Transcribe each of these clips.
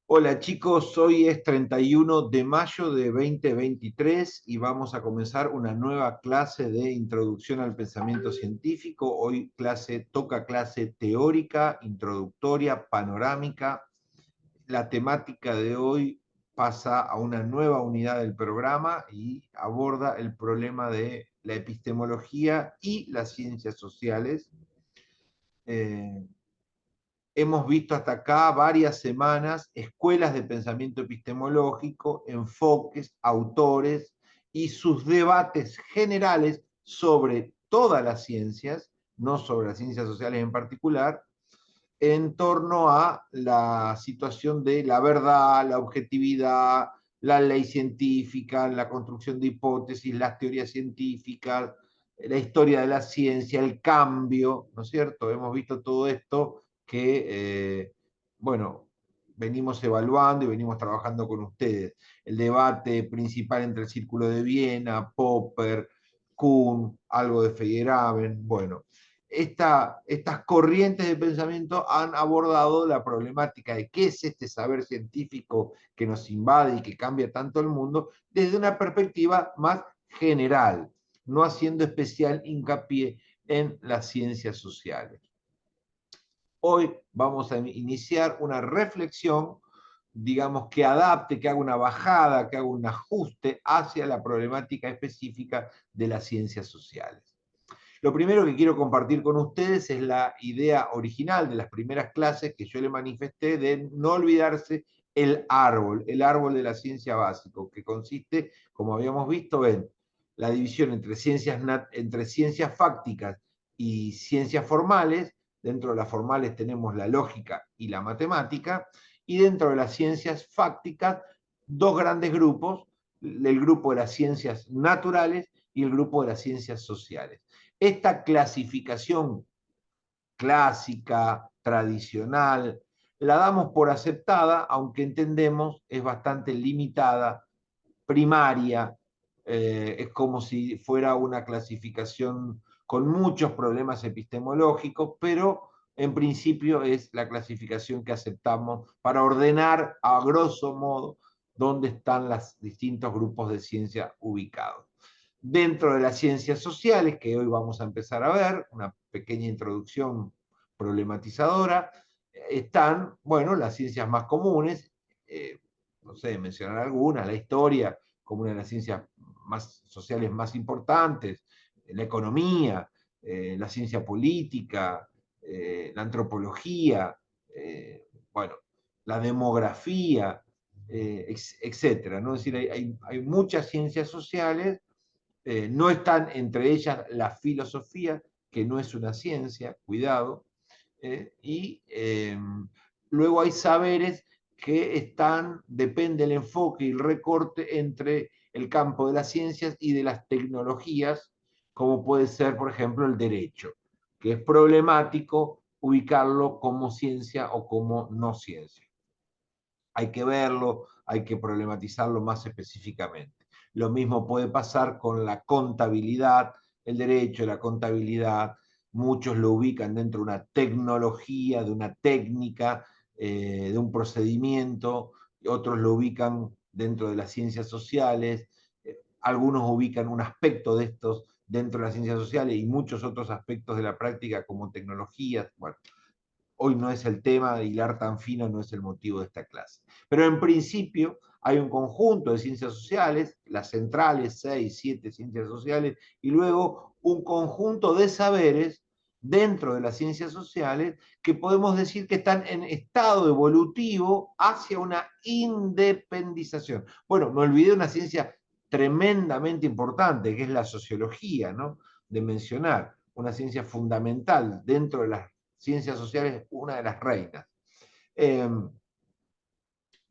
Hola chicos, hoy es 31 de mayo de 2023 y vamos a comenzar una nueva clase de introducción al pensamiento científico. Hoy toca clase teórica, introductoria, panorámica. La temática de hoy pasa a una nueva unidad del programa y aborda el problema de la epistemología y las ciencias sociales. Eh, Hemos visto hasta acá varias semanas escuelas de pensamiento epistemológico, enfoques, autores y sus debates generales sobre todas las ciencias, no sobre las ciencias sociales en particular, en torno a la situación de la verdad, la objetividad, la ley científica, la construcción de hipótesis, las teorías científicas, la historia de la ciencia, el cambio, ¿no es cierto? Hemos visto todo esto que, bueno, venimos evaluando y venimos trabajando con ustedes. El debate principal entre el Círculo de Viena, Popper, Kuhn, algo de Feyerabend, bueno. Estas corrientes de pensamiento han abordado la problemática de qué es este saber científico que nos invade y que cambia tanto el mundo desde una perspectiva más general, no haciendo especial hincapié en las ciencias sociales. Hoy vamos a iniciar una reflexión, digamos, que adapte, que haga una bajada, que haga un ajuste hacia la problemática específica de las ciencias sociales. Lo primero que quiero compartir con ustedes es la idea original de las primeras clases que yo le manifesté de no olvidarse el árbol de la ciencia básico, que consiste, como habíamos visto, en la división entre ciencias fácticas y ciencias formales. Dentro de las formales tenemos la lógica y la matemática, y dentro de las ciencias fácticas, dos grandes grupos, el grupo de las ciencias naturales y el grupo de las ciencias sociales. Esta clasificación clásica, tradicional, la damos por aceptada, aunque entendemos es bastante limitada, primaria, es como si fuera una clasificación con muchos problemas epistemológicos, pero en principio es la clasificación que aceptamos para ordenar a grosso modo dónde están los distintos grupos de ciencia ubicados. Dentro de las ciencias sociales, que hoy vamos a empezar a ver, una pequeña introducción problematizadora, están, bueno, las ciencias más comunes, no sé, mencionar algunas, la historia como una de las ciencias más sociales más importantes, la economía, la ciencia política, la antropología, bueno, la demografía, etcétera, ¿no? Es decir, hay muchas ciencias sociales, no están entre ellas la filosofía, que no es una ciencia, cuidado, y luego hay saberes que depende el enfoque y el recorte entre el campo de las ciencias y de las tecnologías, como puede ser, por ejemplo, el derecho, que es problemático ubicarlo como ciencia o como no ciencia. Hay que verlo, hay que problematizarlo más específicamente. Lo mismo puede pasar con la contabilidad, el derecho, la contabilidad. Muchos lo ubican dentro de una tecnología, de una técnica, de un procedimiento, otros lo ubican dentro de las ciencias sociales, algunos ubican un aspecto de estos dentro de las ciencias sociales y muchos otros aspectos de la práctica como tecnologías. Bueno, hoy no es el tema, hilar tan fino no es el motivo de esta clase. Pero en principio hay un conjunto de ciencias sociales, las centrales, 6, 7 ciencias sociales, y luego un conjunto de saberes dentro de las ciencias sociales que podemos decir que están en estado evolutivo hacia una independización. Bueno, me olvidé de una ciencia tremendamente importante, que es la sociología, ¿no? De mencionar, una ciencia fundamental dentro de las ciencias sociales, una de las reinas. Eh,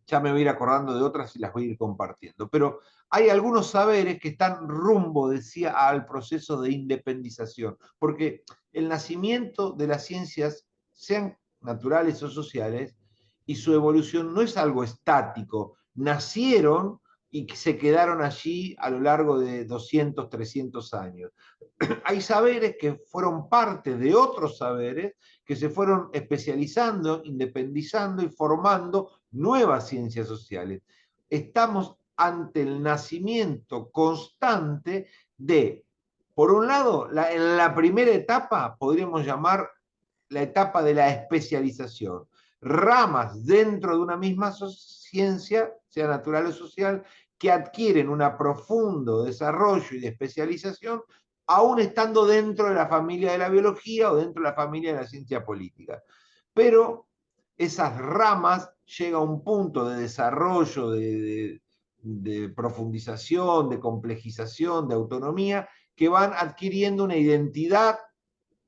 ya me voy a ir acordando de otras y las voy a ir compartiendo. Pero hay algunos saberes que están rumbo, decía, al proceso de independización, porque el nacimiento de las ciencias, sean naturales o sociales, y su evolución no es algo estático. Nacieron y que se quedaron allí a lo largo de 200, 300 años. Hay saberes que fueron parte de otros saberes que se fueron especializando, independizando y formando nuevas ciencias sociales. Estamos ante el nacimiento constante de, por un lado, en la primera etapa podríamos llamar la etapa de la especialización, ramas dentro de una misma ciencia, sea natural o social, que adquieren un profundo desarrollo y de especialización, aún estando dentro de la familia de la biología o dentro de la familia de la ciencia política. Pero esas ramas llega a un punto de desarrollo, de profundización, de complejización, de autonomía, que van adquiriendo una identidad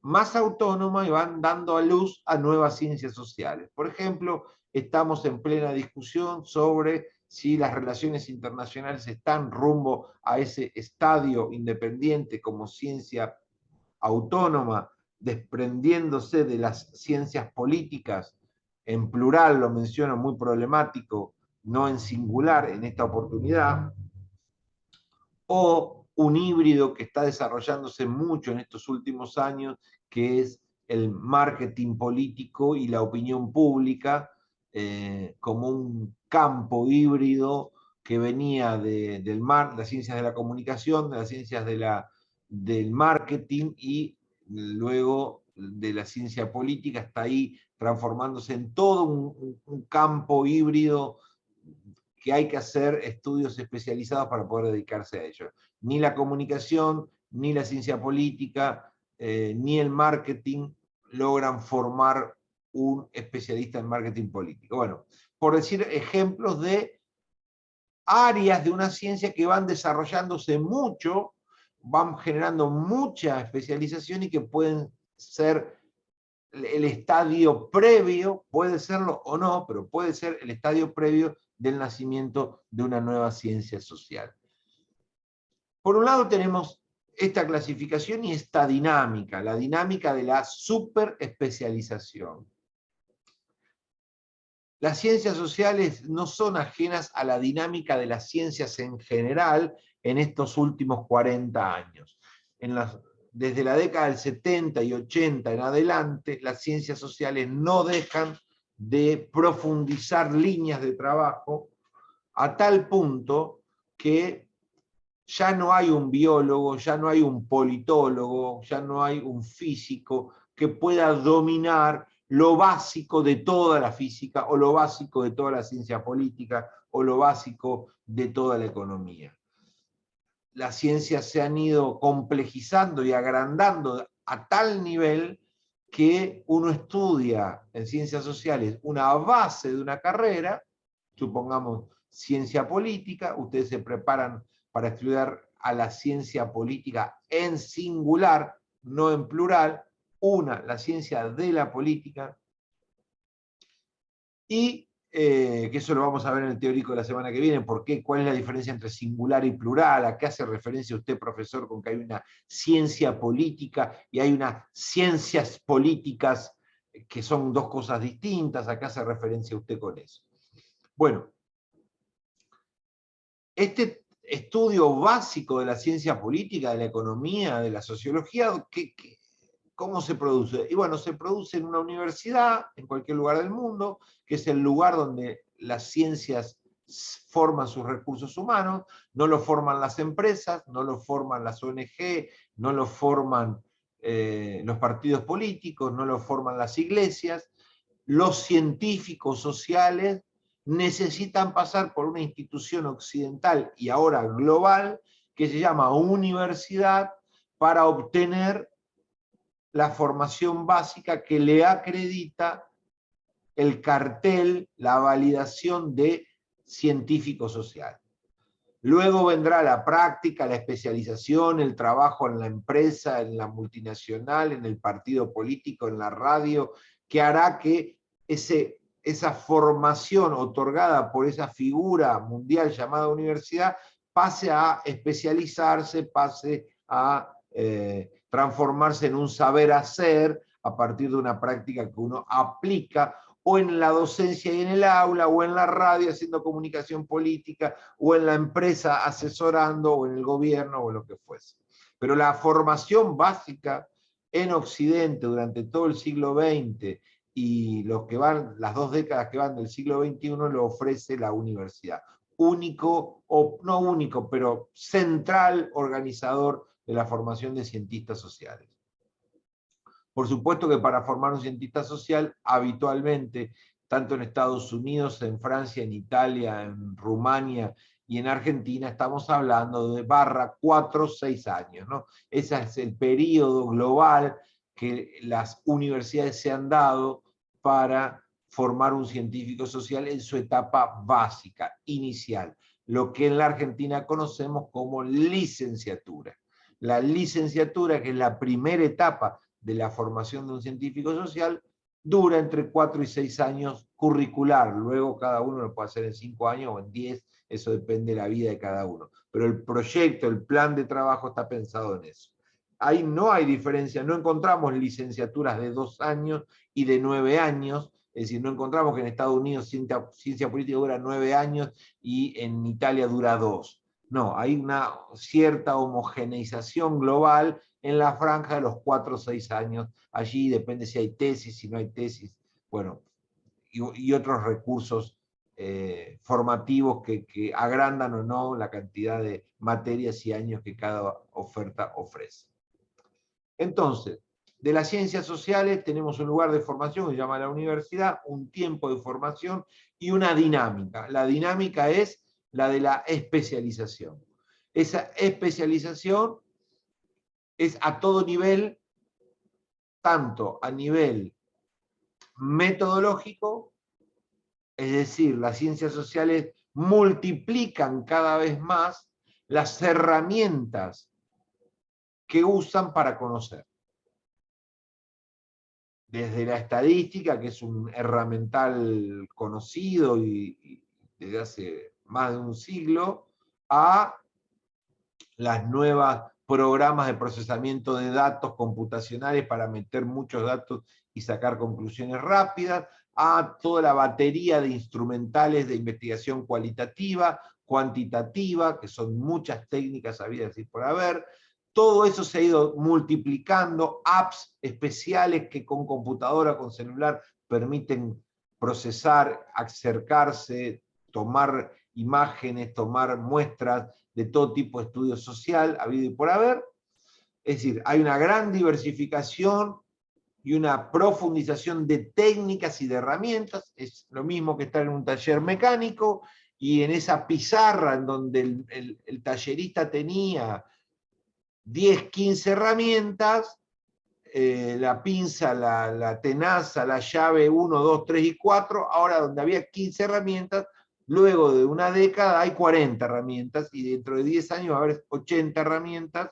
más autónoma y van dando a luz a nuevas ciencias sociales. Por ejemplo, estamos en plena discusión sobre si las relaciones internacionales están rumbo a ese estadio independiente como ciencia autónoma, desprendiéndose de las ciencias políticas, en plural lo menciono, muy problemático, no en singular en esta oportunidad, o un híbrido que está desarrollándose mucho en estos últimos años, que es el marketing político y la opinión pública, como un campo híbrido que venía de las ciencias de la comunicación, de las ciencias del marketing y luego de la ciencia política, está ahí transformándose en todo un campo híbrido que hay que hacer estudios especializados para poder dedicarse a ello. Ni la comunicación, ni la ciencia política, ni el marketing logran formar un especialista en marketing político. Bueno, por decir ejemplos de áreas de una ciencia que van desarrollándose mucho, van generando mucha especialización y que pueden ser el estadio previo, puede serlo o no, pero puede ser el estadio previo del nacimiento de una nueva ciencia social. Por un lado tenemos esta clasificación y esta dinámica, la dinámica de la superespecialización. Las ciencias sociales no son ajenas a la dinámica de las ciencias en general en estos últimos 40 años. Desde la década del 70 y 80 en adelante, las ciencias sociales no dejan de profundizar líneas de trabajo a tal punto que ya no hay un biólogo, ya no hay un politólogo, ya no hay un físico que pueda dominar lo básico de toda la física o lo básico de toda la ciencia política o lo básico de toda la economía. Las ciencias se han ido complejizando y agrandando a tal nivel que uno estudia en ciencias sociales una base de una carrera, supongamos ciencia política, ustedes se preparan para estudiar a la ciencia política en singular, no en plural, la ciencia de la política, y que eso lo vamos a ver en el teórico de la semana que viene, cuál es la diferencia entre singular y plural, a qué hace referencia usted, profesor, con que hay una ciencia política y hay unas ciencias políticas que son dos cosas distintas, a qué hace referencia usted con eso. Bueno, este estudio básico de la ciencia política, de la economía, de la sociología, ¿cómo se produce? Y bueno, se produce en una universidad, en cualquier lugar del mundo, que es el lugar donde las ciencias forman sus recursos humanos, no lo forman las empresas, no lo forman las ONG, no lo forman los partidos políticos, no lo forman las iglesias. Los científicos sociales necesitan pasar por una institución occidental y ahora global que se llama universidad para obtener la formación básica que le acredita el cartel, la validación de científico social. Luego vendrá la práctica, la especialización, el trabajo en la empresa, en la multinacional, en el partido político, en la radio, que hará que esa formación otorgada por esa figura mundial llamada universidad pase a especializarse, pase a transformarse en un saber hacer, a partir de una práctica que uno aplica o en la docencia y en el aula, o en la radio haciendo comunicación política, o en la empresa asesorando, o en el gobierno, o lo que fuese. Pero la formación básica en Occidente durante todo el siglo XX y las 2 décadas que van del siglo XXI lo ofrece la universidad. Único, o no único, pero central organizador de la formación de cientistas sociales. Por supuesto que para formar un cientista social, habitualmente, tanto en Estados Unidos, en Francia, en Italia, en Rumania y en Argentina, estamos hablando de 4 o 6 años, ¿no? Ese es el periodo global que las universidades se han dado para formar un científico social en su etapa básica, inicial, lo que en la Argentina conocemos como licenciatura. La licenciatura, que es la primera etapa de la formación de un científico social, dura entre 4 y 6 años curricular. Luego cada uno lo puede hacer en 5 años o en 10, eso depende de la vida de cada uno. Pero el proyecto, el plan de trabajo está pensado en eso. Ahí no hay diferencia, no encontramos licenciaturas de 2 años y de 9 años, es decir, no encontramos que en Estados Unidos ciencia política dura 9 años y en Italia dura 2. No, hay una cierta homogeneización global en la franja de los 4 o 6 años. Allí depende si hay tesis, si no hay tesis, bueno, y otros recursos formativos que agrandan o no la cantidad de materias y años que cada oferta ofrece. Entonces, de las ciencias sociales tenemos un lugar de formación que se llama la universidad, un tiempo de formación y una dinámica. La dinámica es la de la especialización. Esa especialización es a todo nivel, tanto a nivel metodológico, es decir, las ciencias sociales multiplican cada vez más las herramientas que usan para conocer. Desde la estadística, que es un herramental conocido y desde hace más de un siglo, a las nuevas programas de procesamiento de datos computacionales para meter muchos datos y sacar conclusiones rápidas, a toda la batería de instrumentales de investigación cualitativa, cuantitativa, que son muchas técnicas habidas y por haber. Todo eso se ha ido multiplicando, apps especiales que con computadora, con celular, permiten procesar, acercarse, tomar imágenes, tomar muestras de todo tipo de estudio social, habido y por haber. Es decir, hay una gran diversificación y una profundización de técnicas y de herramientas. Es lo mismo que estar en un taller mecánico y en esa pizarra en donde el tallerista tenía 10, 15 herramientas, la pinza, la tenaza, la llave 1, 2, 3 y 4, ahora donde había 15 herramientas, luego de una década hay 40 herramientas y dentro de 10 años va a haber 80 herramientas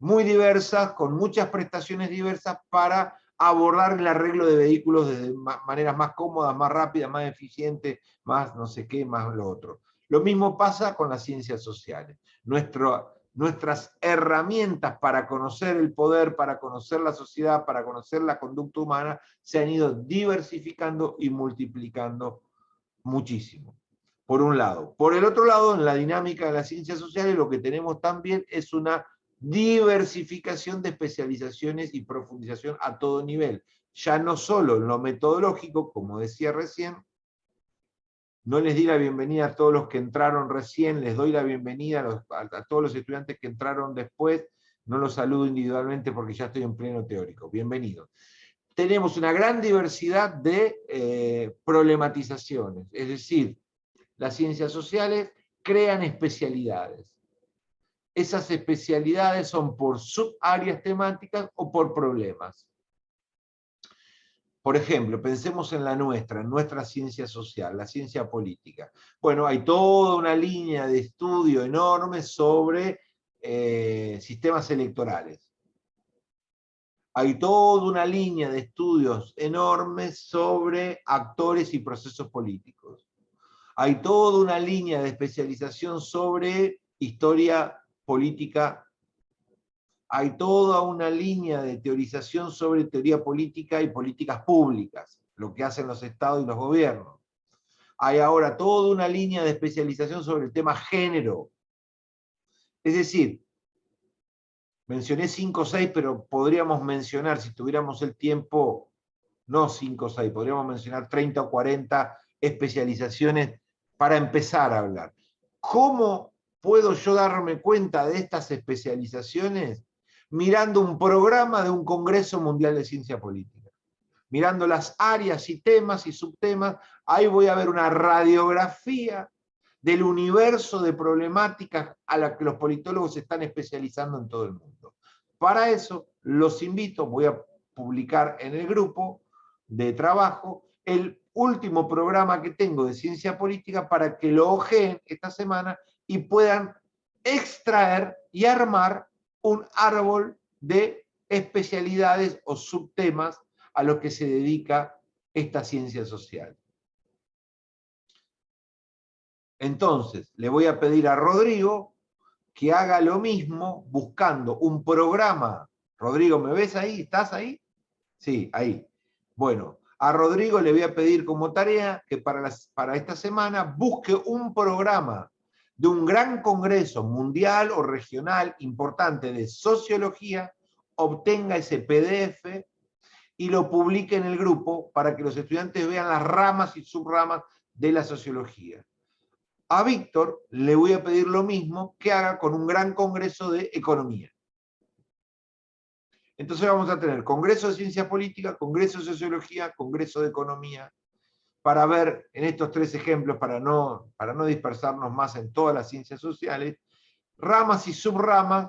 muy diversas, con muchas prestaciones diversas para abordar el arreglo de vehículos de maneras más cómodas, más rápidas, más eficientes, más no sé qué, más lo otro. Lo mismo pasa con las ciencias sociales. Nuestras herramientas para conocer el poder, para conocer la sociedad, para conocer la conducta humana, se han ido diversificando y multiplicando muchísimo. Por un lado. Por el otro lado, en la dinámica de las ciencias sociales, lo que tenemos también es una diversificación de especializaciones y profundización a todo nivel. Ya no solo en lo metodológico, como decía recién, no les di la bienvenida a todos los que entraron recién, les doy la bienvenida a todos los estudiantes que entraron después, no los saludo individualmente porque ya estoy en pleno teórico. Bienvenidos. Tenemos una gran diversidad de problematizaciones, es decir, las ciencias sociales crean especialidades. Esas especialidades son por subáreas temáticas o por problemas. Por ejemplo, pensemos en la nuestra, en nuestra ciencia social, la ciencia política. Bueno, hay toda una línea de estudio enorme sobre sistemas electorales. Hay toda una línea de estudios enormes sobre actores y procesos políticos. Hay toda una línea de especialización sobre historia política hay toda una línea de teorización sobre teoría política y políticas públicas, lo que hacen los estados y los gobiernos. Hay ahora toda una línea de especialización sobre el tema género. Es decir, mencioné 5 o 6, pero podríamos mencionar, si tuviéramos el tiempo, no 5 o 6, podríamos mencionar 30 o 40 especializaciones para empezar a hablar. ¿Cómo puedo yo darme cuenta de estas especializaciones? Mirando un programa de un Congreso Mundial de Ciencia Política. Mirando las áreas y temas y subtemas, ahí voy a ver una radiografía del universo de problemáticas a la que los politólogos se están especializando en todo el mundo. Para eso, los invito, voy a publicar en el grupo de trabajo el último programa que tengo de ciencia política para que lo ojeen esta semana y puedan extraer y armar un árbol de especialidades o subtemas a los que se dedica esta ciencia social. Entonces, le voy a pedir a Rodrigo que haga lo mismo buscando un programa. Rodrigo, ¿me ves ahí? ¿Estás ahí? Sí, ahí. Bueno, a Rodrigo le voy a pedir como tarea que para esta semana busque un programa de un gran congreso mundial o regional importante de sociología, obtenga ese PDF y lo publique en el grupo para que los estudiantes vean las ramas y subramas de la sociología. A Víctor le voy a pedir lo mismo que haga con un gran congreso de economía. Entonces vamos a tener congreso de ciencia política, congreso de sociología, congreso de economía, para ver en estos 3 ejemplos, para no dispersarnos más en todas las ciencias sociales, ramas y subramas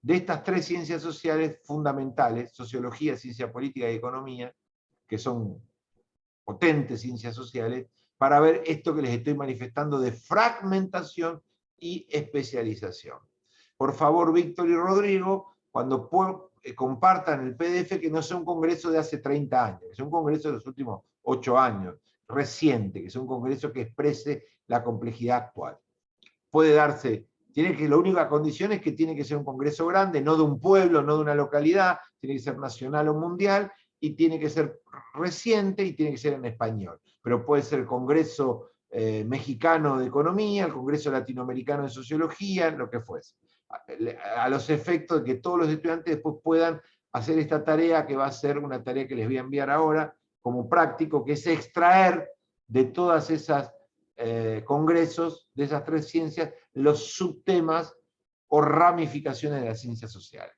de estas 3 ciencias sociales fundamentales, sociología, ciencia política y economía, que son potentes ciencias sociales, para ver esto que les estoy manifestando de fragmentación y especialización. Por favor, Víctor y Rodrigo, cuando compartan el PDF, que no sea un congreso de hace 30 años, que sea un congreso de los últimos 8 años, reciente, que sea un congreso que exprese la complejidad actual. Puede darse, la única condición es que tiene que ser un congreso grande, no de un pueblo, no de una localidad, tiene que ser nacional o mundial, y tiene que ser reciente y tiene que ser en español. Pero puede ser el Congreso Mexicano de Economía, el Congreso Latinoamericano de Sociología, lo que fuese. A los efectos de que todos los estudiantes después puedan hacer esta tarea, que va a ser una tarea que les voy a enviar ahora, como práctico, que es extraer de todas esas congresos, de esas 3 ciencias, los subtemas o ramificaciones de las ciencias sociales.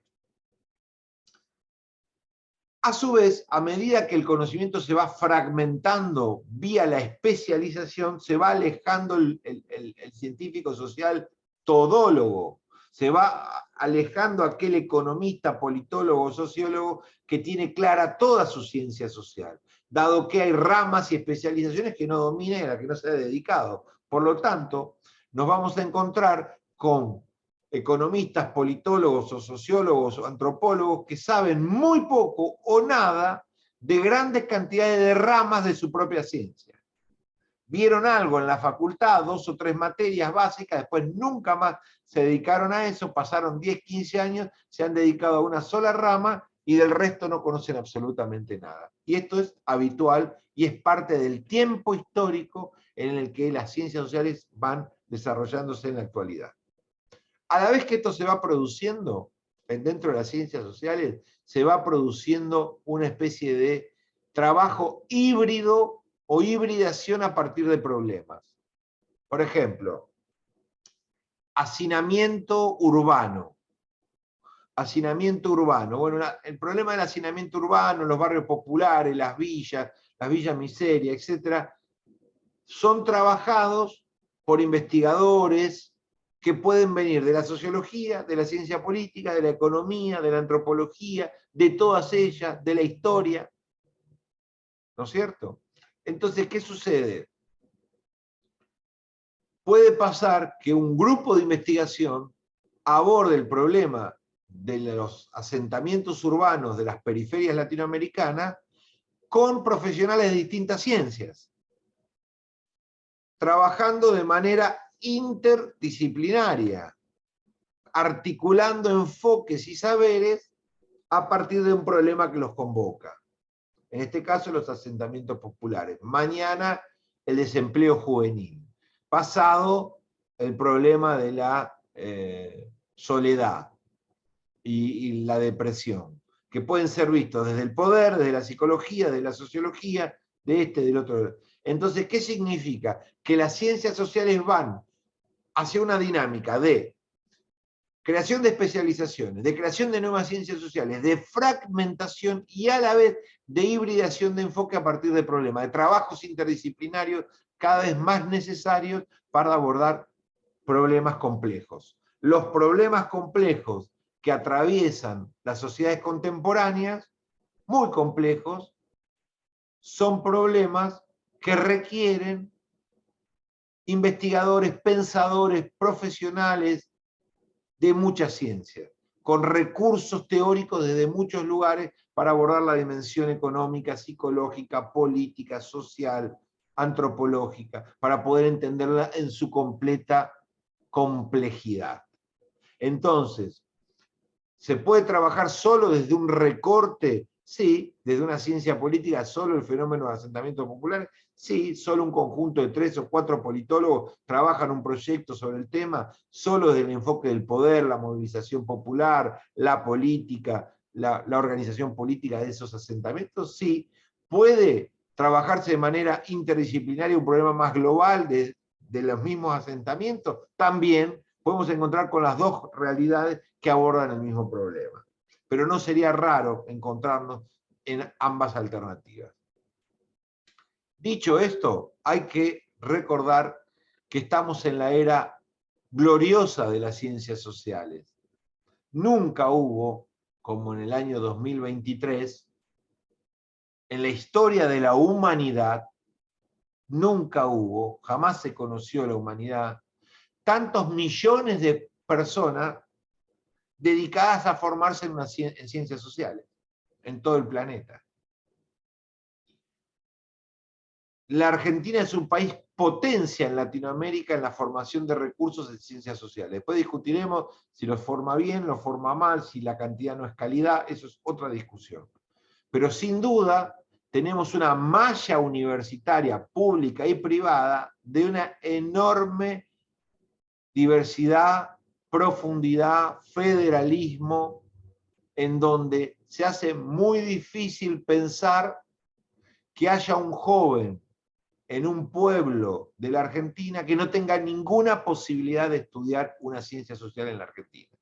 A su vez, a medida que el conocimiento se va fragmentando vía la especialización, se va alejando el científico social todólogo, se va alejando aquel economista, politólogo, sociólogo que tiene clara toda su ciencia social, dado que hay ramas y especializaciones que no domina y a las que no se ha dedicado. Por lo tanto, nos vamos a encontrar con economistas, politólogos o sociólogos o antropólogos que saben muy poco o nada de grandes cantidades de ramas de su propia ciencia. Vieron algo en la facultad, 2 o 3 materias básicas, después nunca más se dedicaron a eso, pasaron 10, 15 años, se han dedicado a una sola rama y del resto no conocen absolutamente nada. Y esto es habitual y es parte del tiempo histórico en el que las ciencias sociales van desarrollándose en la actualidad. A la vez que esto se va produciendo, dentro de las ciencias sociales, se va produciendo una especie de trabajo híbrido o hibridación a partir de problemas. Por ejemplo, hacinamiento urbano. Hacinamiento urbano. Bueno, el problema del hacinamiento urbano, los barrios populares, las villas miseria, etc., son trabajados por investigadores que pueden venir de la sociología, de la ciencia política, de la economía, de la antropología, de todas ellas, de la historia. ¿No es cierto? Entonces, ¿qué sucede? Puede pasar que un grupo de investigación aborde el problema de los asentamientos urbanos de las periferias latinoamericanas con profesionales de distintas ciencias, trabajando de manera interdisciplinaria. articulando enfoques y saberes a partir de un problema que los convoca. En este caso, los asentamientos populares. Mañana, el desempleo juvenil. Pasado, el problema de la soledad y la depresión, que pueden ser vistos desde el poder, desde la psicología, de la sociología, de este, del otro. Entonces, ¿qué significa? Que las ciencias sociales van hacia una dinámica de creación de especializaciones, de creación de nuevas ciencias sociales, de fragmentación y a la vez de hibridación de enfoque a partir de problemas, de trabajos interdisciplinarios cada vez más necesarios para abordar problemas complejos. Los problemas complejos que atraviesan las sociedades contemporáneas, muy complejos, son problemas que requieren investigadores, pensadores, profesionales de mucha ciencia, con recursos teóricos desde muchos lugares para abordar la dimensión económica, psicológica, política, social, antropológica, para poder entenderla en su completa complejidad. Entonces, ¿se puede trabajar solo desde un recorte? Sí, desde una ciencia política, solo el fenómeno de asentamientos populares. Sí, solo un conjunto de 3 o 4 politólogos trabajan un proyecto sobre el tema, solo desde el enfoque del poder, la movilización popular, la política, la organización política de esos asentamientos. Sí, puede trabajarse de manera interdisciplinaria un problema más global de los mismos asentamientos. También podemos encontrar con las dos realidades que abordan el mismo problema. Pero no sería raro encontrarnos en ambas alternativas. Dicho esto, hay que recordar que estamos en la era gloriosa de las ciencias sociales. Nunca hubo, como en el año 2023, en la historia de la humanidad, nunca hubo, jamás se conoció la humanidad, tantos millones de personas dedicadas a formarse en ciencias sociales, en todo el planeta. La Argentina es un país potencia en Latinoamérica en la formación de recursos en ciencias sociales. Después discutiremos si los forma bien, los forma mal, si la cantidad no es calidad, eso es otra discusión. Pero sin duda tenemos una malla universitaria pública y privada de una enorme diversidad, profundidad, federalismo, en donde se hace muy difícil pensar que haya un joven en un pueblo de la Argentina que no tenga ninguna posibilidad de estudiar una ciencia social en la Argentina.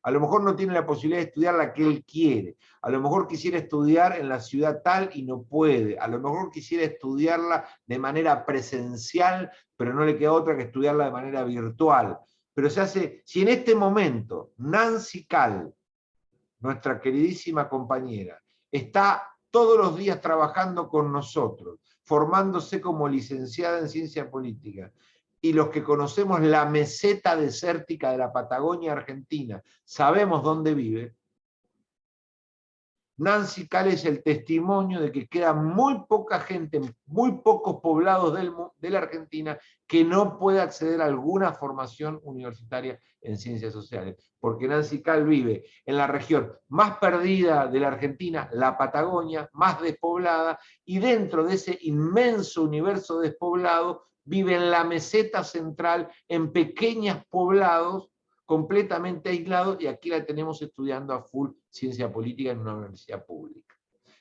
A lo mejor no tiene la posibilidad de estudiar la que él quiere. A lo mejor quisiera estudiar en la ciudad tal y no puede. A lo mejor quisiera estudiarla de manera presencial, pero no le queda otra que estudiarla de manera virtual. Pero se hace, si en este momento Nancy Cal, nuestra queridísima compañera, está todos los días trabajando con nosotros, formándose como licenciada en ciencia política, y los que conocemos la meseta desértica de la Patagonia Argentina, sabemos dónde vive, Nancy Cal es el testimonio de que queda muy poca gente, muy pocos poblados de la Argentina que no puede acceder a alguna formación universitaria en ciencias sociales, porque Nancy Cal vive en la región más perdida de la Argentina, la Patagonia, más despoblada, y dentro de ese inmenso universo despoblado vive en la meseta central, en pequeños poblados, completamente aislados, y aquí la tenemos estudiando a full ciencia política en una universidad pública.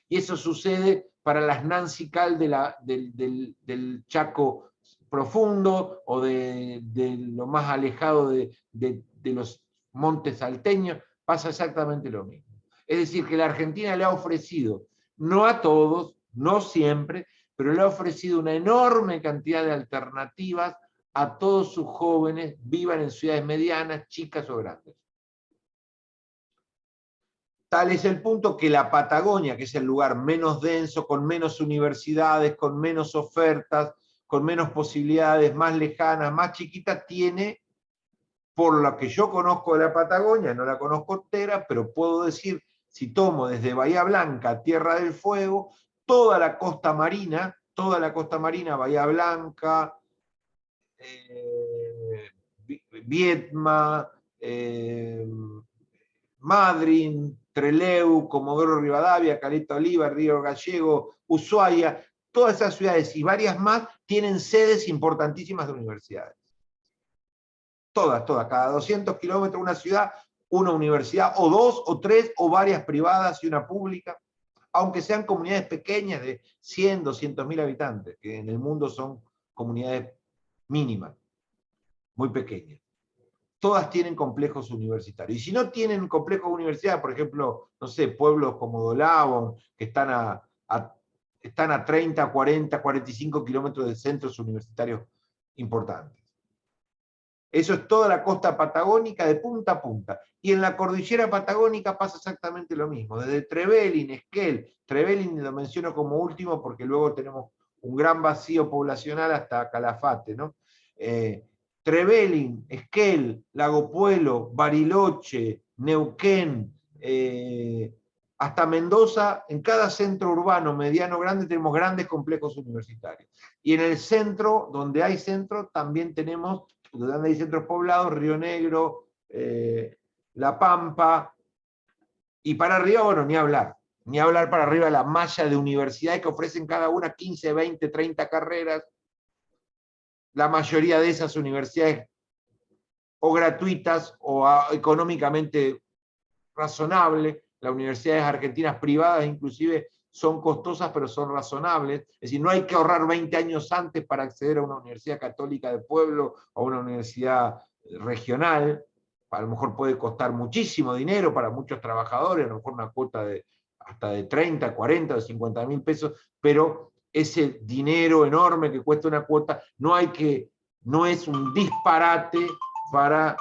Y eso sucede para las Nancy Cal del Chaco profundo o de lo más alejado de los montes salteños, pasa exactamente lo mismo. Es decir, que la Argentina le ha ofrecido, no a todos, no siempre, pero le ha ofrecido una enorme cantidad de alternativas a todos sus jóvenes, vivan en ciudades medianas, chicas o grandes. Tal es el punto que la Patagonia, que es el lugar menos denso, con menos universidades, con menos ofertas, con menos posibilidades, más lejanas, más chiquitas, tiene, por lo que yo conozco de la Patagonia, no la conozco entera, pero puedo decir, si tomo desde Bahía Blanca, Tierra del Fuego, toda la costa marina, Bahía Blanca, Viedma, Madryn, Trelew, Comodoro Rivadavia, Caleta Olivia, Río Gallego, Ushuaia, todas esas ciudades y varias más tienen sedes importantísimas de universidades. Todas, cada 200 kilómetros una ciudad, una universidad, o dos, o tres, o varias privadas y una pública, aunque sean comunidades pequeñas de 100, 200.000 habitantes, que en el mundo son comunidades mínimas, muy pequeñas. Todas tienen complejos universitarios. Y si no tienen complejos universitarios, por ejemplo, no sé, pueblos como Dolabón, que están a 30, 40, 45 kilómetros de centros universitarios importantes. Eso es toda la costa patagónica de punta a punta. Y en la cordillera patagónica pasa exactamente lo mismo. Desde Trevelin, Esquel, Trevelin lo menciono como último porque luego tenemos un gran vacío poblacional hasta Calafate, ¿no? Trevelin, Esquel, Lago Puelo, Bariloche, Neuquén, hasta Mendoza, en cada centro urbano, mediano, grande, tenemos grandes complejos universitarios. Y en el centro, donde hay centro, también tenemos, donde hay centros poblados, Río Negro, La Pampa, y para arriba, bueno, ni hablar para arriba la malla de universidades que ofrecen cada una 15, 20, 30 carreras. La mayoría de esas universidades o gratuitas o económicamente razonables. Las universidades argentinas privadas inclusive son costosas, pero son razonables. Es decir, no hay que ahorrar 20 años antes para acceder a una universidad católica de pueblo o a una universidad regional. A lo mejor puede costar muchísimo dinero para muchos trabajadores, a lo mejor una cuota de hasta de 30, 40 o 50 mil pesos, pero ese dinero enorme que cuesta una cuota no es un disparate para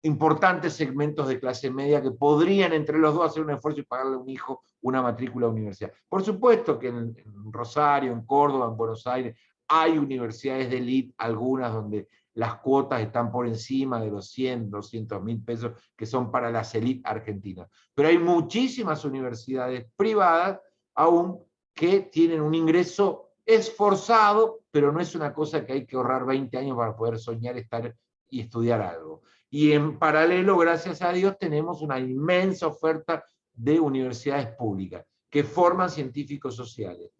importantes segmentos de clase media que podrían entre los dos hacer un esfuerzo y pagarle a un hijo una matrícula a la universidad. Por supuesto que en Rosario, en Córdoba, en Buenos Aires, hay universidades de élite, algunas donde las cuotas están por encima de los 100, 200.000 pesos, que son para las élites argentinas. Pero hay muchísimas universidades privadas aún que tienen un ingreso esforzado, pero no es una cosa que hay que ahorrar 20 años para poder soñar, estar y estudiar algo. Y en paralelo, gracias a Dios, tenemos una inmensa oferta de universidades públicas que forman científicos sociales.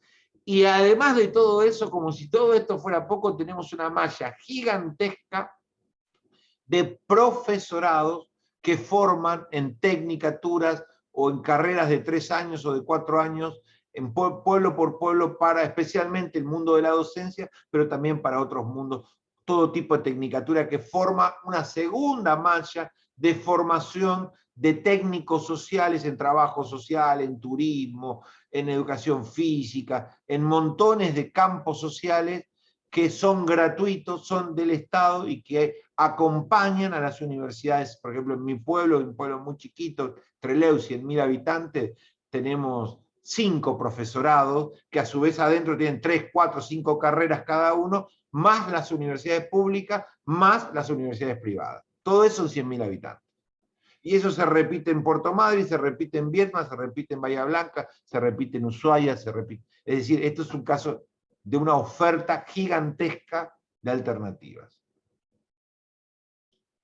Y además de todo eso, como si todo esto fuera poco, tenemos una malla gigantesca de profesorados que forman en tecnicaturas o en carreras de 3 años o de 4 años, en pueblo por pueblo, para especialmente el mundo de la docencia, pero también para otros mundos, todo tipo de tecnicatura que forma una segunda malla de formación de técnicos sociales en trabajo social, en turismo, en educación física, en montones de campos sociales que son gratuitos, son del Estado y que acompañan a las universidades. Por ejemplo, en mi pueblo, un pueblo muy chiquito, Trelew, 100.000 habitantes, tenemos 5 profesorados que a su vez adentro tienen 3, 4, 5 carreras cada uno, más las universidades públicas, más las universidades privadas. Todo eso son 100.000 habitantes. Y eso se repite en Puerto Madryn, se repite en Viedma, se repite en Bahía Blanca, se repite en Ushuaia, se repite. Es decir, esto es un caso de una oferta gigantesca de alternativas.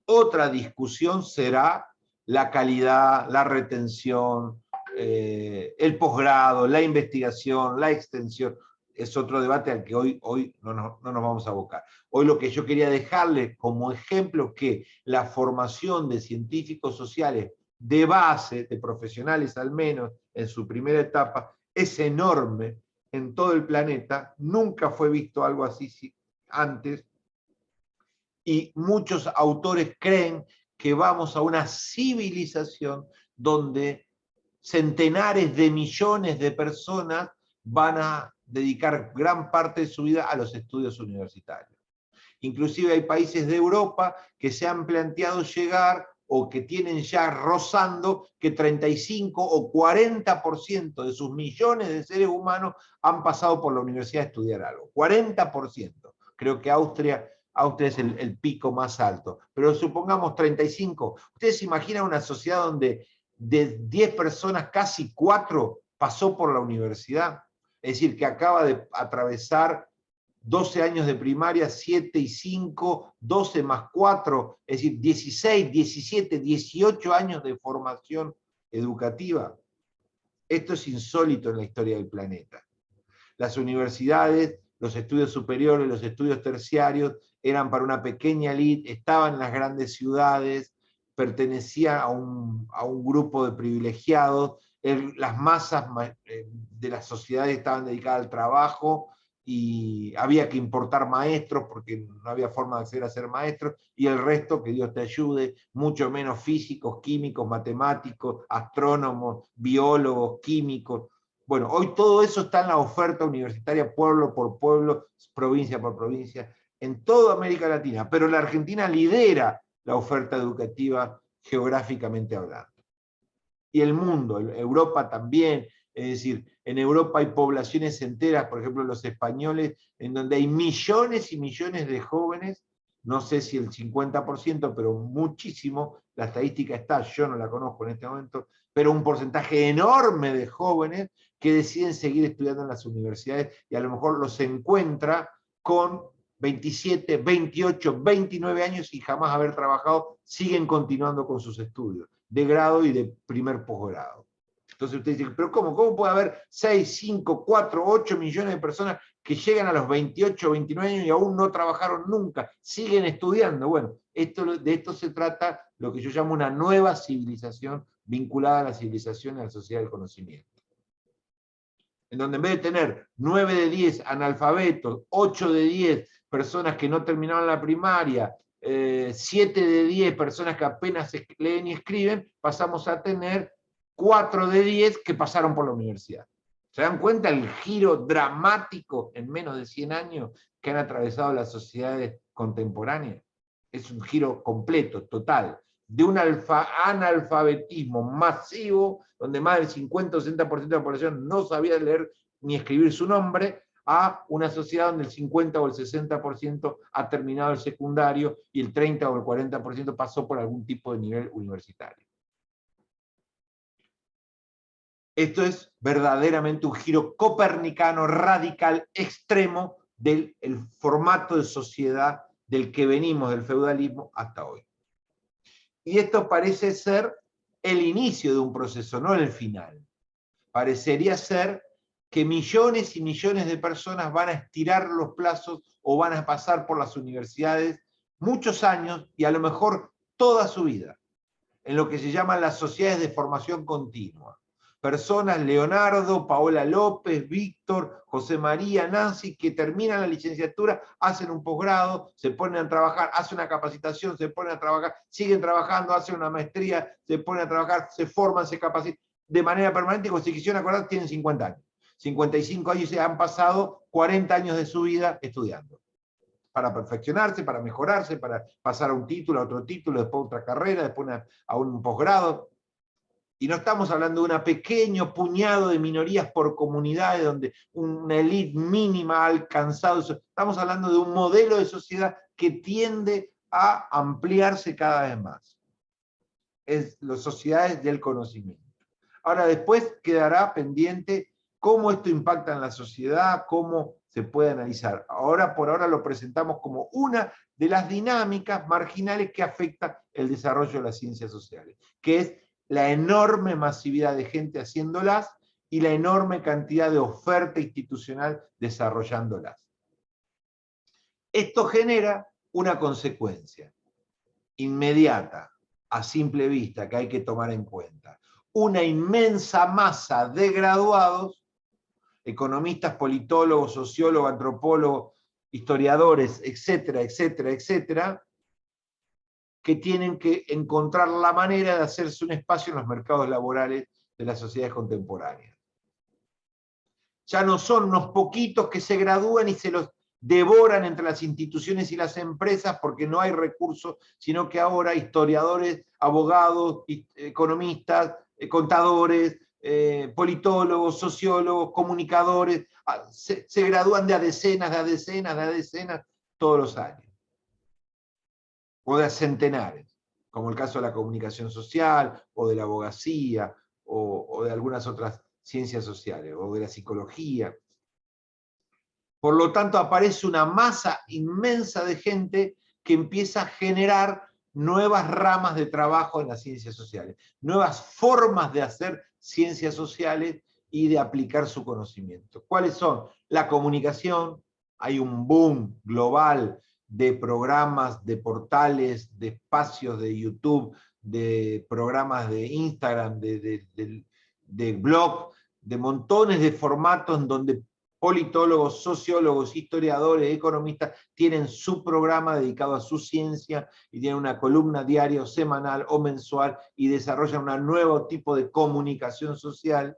Otra discusión será la calidad, la retención, el posgrado, la investigación, la extensión. Es otro debate al que hoy no nos vamos a abocar. Hoy lo que yo quería dejarles como ejemplo que la formación de científicos sociales de base, de profesionales al menos, en su primera etapa, es enorme en todo el planeta. Nunca fue visto algo así antes. Y muchos autores creen que vamos a una civilización donde centenares de millones de personas van a dedicar gran parte de su vida a los estudios universitarios. Inclusive hay países de Europa que se han planteado llegar o que tienen ya rozando que 35 o 40% de sus millones de seres humanos han pasado por la universidad a estudiar algo. 40%. Creo que Austria es el pico más alto. Pero supongamos 35. ¿Ustedes se imaginan una sociedad donde de 10 personas, casi 4 pasó por la universidad? Es decir, que acaba de atravesar 12 años de primaria, 7 y 5, 12 más 4, es decir, 16, 17, 18 años de formación educativa. Esto es insólito en la historia del planeta. Las universidades, los estudios superiores, los estudios terciarios eran para una pequeña élite, estaban en las grandes ciudades, pertenecían a un grupo de privilegiados, las masas de las sociedades estaban dedicadas al trabajo y había que importar maestros porque no había forma de acceder a ser maestros, y el resto, que Dios te ayude, mucho menos físicos, químicos, matemáticos, astrónomos, biólogos, químicos. Bueno, hoy todo eso está en la oferta universitaria, pueblo por pueblo, provincia por provincia, en toda América Latina, pero la Argentina lidera la oferta educativa geográficamente hablando. Y el mundo, Europa también, es decir, en Europa hay poblaciones enteras, por ejemplo los españoles, en donde hay millones y millones de jóvenes, no sé si el 50%, pero muchísimo, la estadística está, yo no la conozco en este momento, pero un porcentaje enorme de jóvenes que deciden seguir estudiando en las universidades y a lo mejor los encuentra con 27, 28, 29 años y jamás haber trabajado, siguen continuando con sus estudios de grado y de primer posgrado. Entonces usted dice, pero ¿cómo puede haber 6, 5, 4, 8 millones de personas que llegan a los 28, 29 años y aún no trabajaron nunca, siguen estudiando? Bueno, de esto se trata lo que yo llamo una nueva civilización vinculada a la civilización y a la sociedad del conocimiento. En donde en vez de tener 9 de 10 analfabetos, 8 de 10 personas que no terminaron la primaria, 7 de 10 personas que apenas leen y escriben, pasamos a tener 4 de 10 que pasaron por la universidad. ¿Se dan cuenta el giro dramático en menos de 100 años que han atravesado las sociedades contemporáneas? Es un giro completo, total, de un analfabetismo masivo, donde más del 50 o 60% de la población no sabía leer ni escribir su nombre, a una sociedad donde el 50 o el 60% ha terminado el secundario y el 30 o el 40% pasó por algún tipo de nivel universitario. Esto es verdaderamente un giro copernicano, radical, extremo del formato de sociedad del que venimos, del feudalismo, hasta hoy. Y esto parece ser el inicio de un proceso, no el final. Parecería ser que millones y millones de personas van a estirar los plazos o van a pasar por las universidades muchos años y a lo mejor toda su vida, en lo que se llaman las sociedades de formación continua. Personas, Leonardo, Paola López, Víctor, José María, Nancy, que terminan la licenciatura, hacen un posgrado, se ponen a trabajar, hacen una capacitación, se ponen a trabajar, siguen trabajando, hacen una maestría, se ponen a trabajar, se forman, se capacitan de manera permanente, y cuando se quisieron acordar tienen 50 años. 55 años y han pasado 40 años de su vida estudiando. Para perfeccionarse, para mejorarse, para pasar a un título, a otro título, después a otra carrera, después a un posgrado. Y no estamos hablando de un pequeño puñado de minorías por comunidades donde una élite mínima ha alcanzado eso. Estamos hablando de un modelo de sociedad que tiende a ampliarse cada vez más. Es las sociedades del conocimiento. Ahora, después quedará pendiente cómo esto impacta en la sociedad, cómo se puede analizar. Ahora, por ahora lo presentamos como una de las dinámicas marginales que afecta el desarrollo de las ciencias sociales, que es la enorme masividad de gente haciéndolas y la enorme cantidad de oferta institucional desarrollándolas. Esto genera una consecuencia inmediata, a simple vista, que hay que tomar en cuenta. Una inmensa masa de graduados, economistas, politólogos, sociólogos, antropólogos, historiadores, etcétera, etcétera, etcétera, que tienen que encontrar la manera de hacerse un espacio en los mercados laborales de las sociedades contemporáneas. Ya no son unos poquitos que se gradúan y se los devoran entre las instituciones y las empresas porque no hay recursos, sino que ahora historiadores, abogados, economistas, contadores, politólogos, sociólogos, comunicadores, se gradúan de a decenas, de a decenas, de a decenas todos los años. O de a centenares, como el caso de la comunicación social, o de la abogacía, o de algunas otras ciencias sociales, o de la psicología. Por lo tanto, aparece una masa inmensa de gente que empieza a generar nuevas ramas de trabajo en las ciencias sociales, nuevas formas de hacer ciencias sociales y de aplicar su conocimiento. ¿Cuáles son? La comunicación, hay un boom global de programas, de portales, de espacios de YouTube, de programas de Instagram, de blog, de montones de formatos en donde politólogos, sociólogos, historiadores, economistas tienen su programa dedicado a su ciencia y tienen una columna diaria o semanal o mensual y desarrollan un nuevo tipo de comunicación social,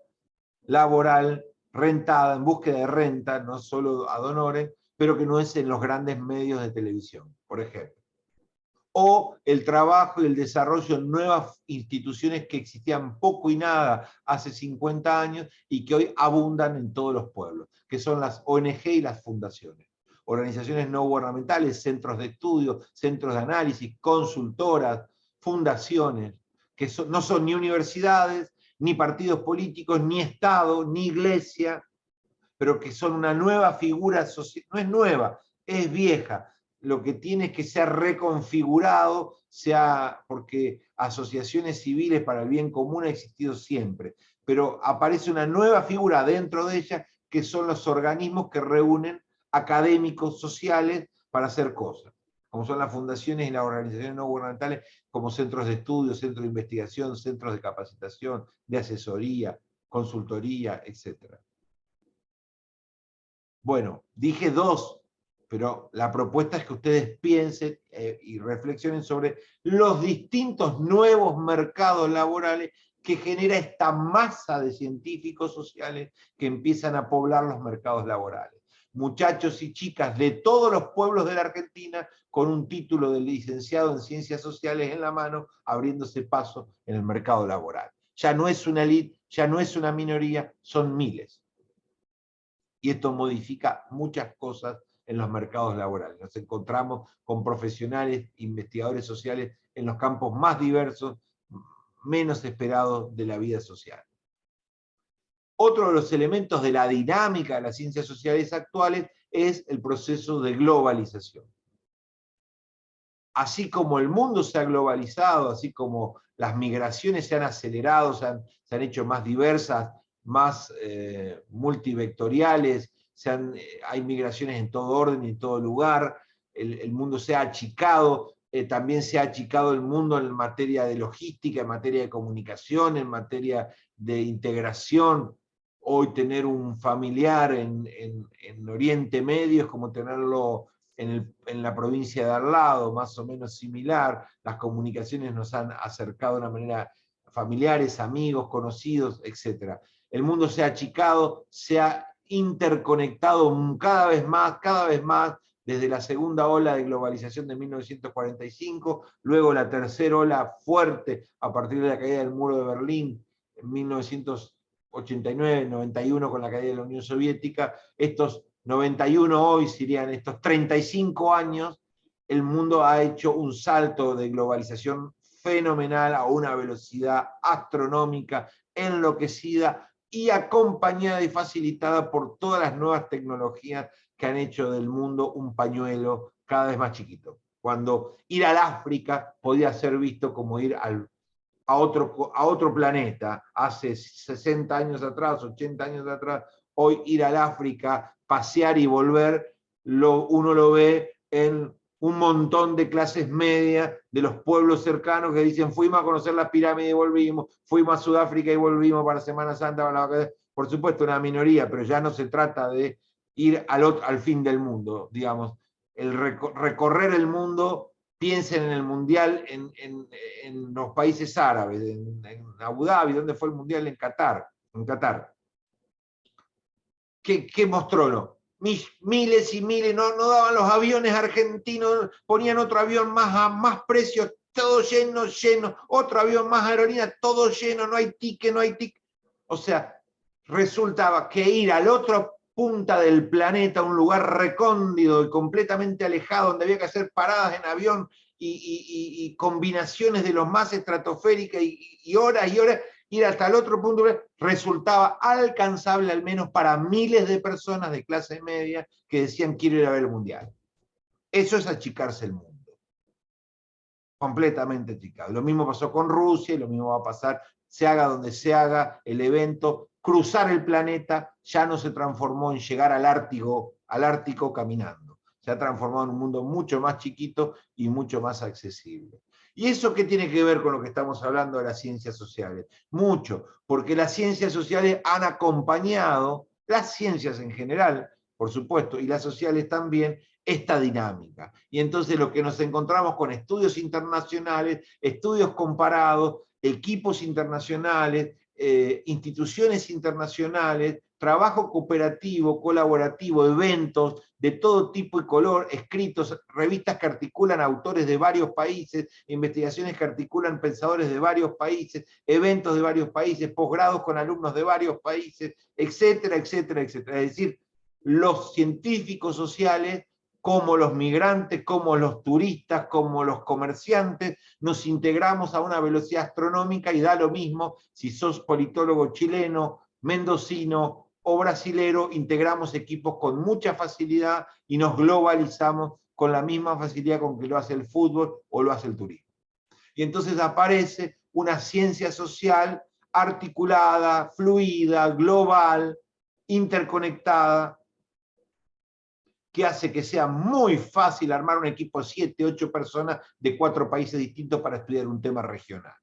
laboral, rentada, en búsqueda de renta, no solo ad honorem, pero que no es en los grandes medios de televisión, por ejemplo. O el trabajo y el desarrollo en nuevas instituciones que existían poco y nada hace 50 años y que hoy abundan en todos los pueblos, que son las ONG y las fundaciones. Organizaciones no gubernamentales, centros de estudio, centros de análisis, consultoras, fundaciones, que no son ni universidades, ni partidos políticos, ni Estado, ni iglesia, pero que son una nueva figura social, no es nueva, es vieja. Lo que tiene es que ser reconfigurado, porque asociaciones civiles para el bien común ha existido siempre, pero aparece una nueva figura dentro de ella, que son los organismos que reúnen académicos sociales para hacer cosas, como son las fundaciones y las organizaciones no gubernamentales, como centros de estudio, centros de investigación, centros de capacitación, de asesoría, consultoría, etc. Bueno, dije dos, pero la propuesta es que ustedes piensen y reflexionen sobre los distintos nuevos mercados laborales que genera esta masa de científicos sociales que empiezan a poblar los mercados laborales. Muchachos y chicas de todos los pueblos de la Argentina con un título de licenciado en Ciencias Sociales en la mano, abriéndose paso en el mercado laboral. Ya no es una elite, ya no es una minoría, son miles. Y esto modifica muchas cosas en los mercados laborales. Nos encontramos con profesionales, investigadores sociales en los campos más diversos, menos esperados de la vida social. Otro de los elementos de la dinámica de las ciencias sociales actuales es el proceso de globalización. Así como el mundo se ha globalizado, así como las migraciones se han acelerado, se han hecho más diversas, más multivectoriales, hay migraciones en todo orden y en todo lugar, el mundo se ha achicado, también se ha achicado el mundo en materia de logística, en materia de comunicación, en materia de integración. Hoy tener un familiar en Oriente Medio es como tenerlo en la provincia de al lado, más o menos similar. Las comunicaciones nos han acercado de una manera familiares, amigos, conocidos, etc. El mundo se ha achicado, se ha interconectado cada vez más, desde la segunda ola de globalización de 1945, luego la tercera ola fuerte a partir de la caída del muro de Berlín en 1989, 91 con la caída de la Unión Soviética. Estos 91 hoy serían estos 35 años, el mundo ha hecho un salto de globalización fenomenal a una velocidad astronómica, enloquecida y acompañada y facilitada por todas las nuevas tecnologías que han hecho del mundo un pañuelo cada vez más chiquito. Cuando ir al África podía ser visto como ir a otro planeta, hace 60 años atrás, 80 años atrás, hoy ir al África, pasear y volver, uno lo ve en un montón de clases medias de los pueblos cercanos que dicen fuimos a conocer las pirámides y volvimos, fuimos a Sudáfrica y volvimos para Semana Santa, por supuesto una minoría, pero ya no se trata de ir al fin del mundo, digamos, el recorrer el mundo. Piensen en el Mundial en los países árabes, en Abu Dhabi, ¿dónde fue el Mundial? En Qatar. ¿Qué mostró? No? Miles y miles, no daban los aviones argentinos, ponían otro avión más a más precios, todo lleno, otro avión más aerolínea, todo lleno, no hay ticket. O sea, resultaba que ir al otro punta del planeta, un lugar recóndito y completamente alejado, donde había que hacer paradas en avión y combinaciones de los más estratosféricas y horas, ir hasta el otro punto resultaba alcanzable al menos para miles de personas de clase media que decían quiero ir a ver el Mundial. Eso es achicarse el mundo. Completamente achicado. Lo mismo pasó con Rusia y lo mismo va a pasar, se haga donde se haga el evento, cruzar el planeta ya no se transformó en llegar al Ártico caminando. Se ha transformado en un mundo mucho más chiquito y mucho más accesible. ¿Y eso qué tiene que ver con lo que estamos hablando de las ciencias sociales? Mucho, porque las ciencias sociales han acompañado, las ciencias en general, por supuesto, y las sociales también, esta dinámica. Y entonces lo que nos encontramos con estudios internacionales, estudios comparados, equipos internacionales, instituciones internacionales, trabajo cooperativo, colaborativo, eventos de todo tipo y color, escritos, revistas que articulan autores de varios países, investigaciones que articulan pensadores de varios países, eventos de varios países, posgrados con alumnos de varios países, etcétera, etcétera, etcétera. Es decir, los científicos sociales, como los migrantes, como los turistas, como los comerciantes, nos integramos a una velocidad astronómica y da lo mismo si sos politólogo chileno, mendocino o brasilero, integramos equipos con mucha facilidad y nos globalizamos con la misma facilidad con que lo hace el fútbol o lo hace el turismo. Y entonces aparece una ciencia social articulada, fluida, global, interconectada, que hace que sea muy fácil armar un equipo de 7, 8 personas de 4 países distintos para estudiar un tema regional,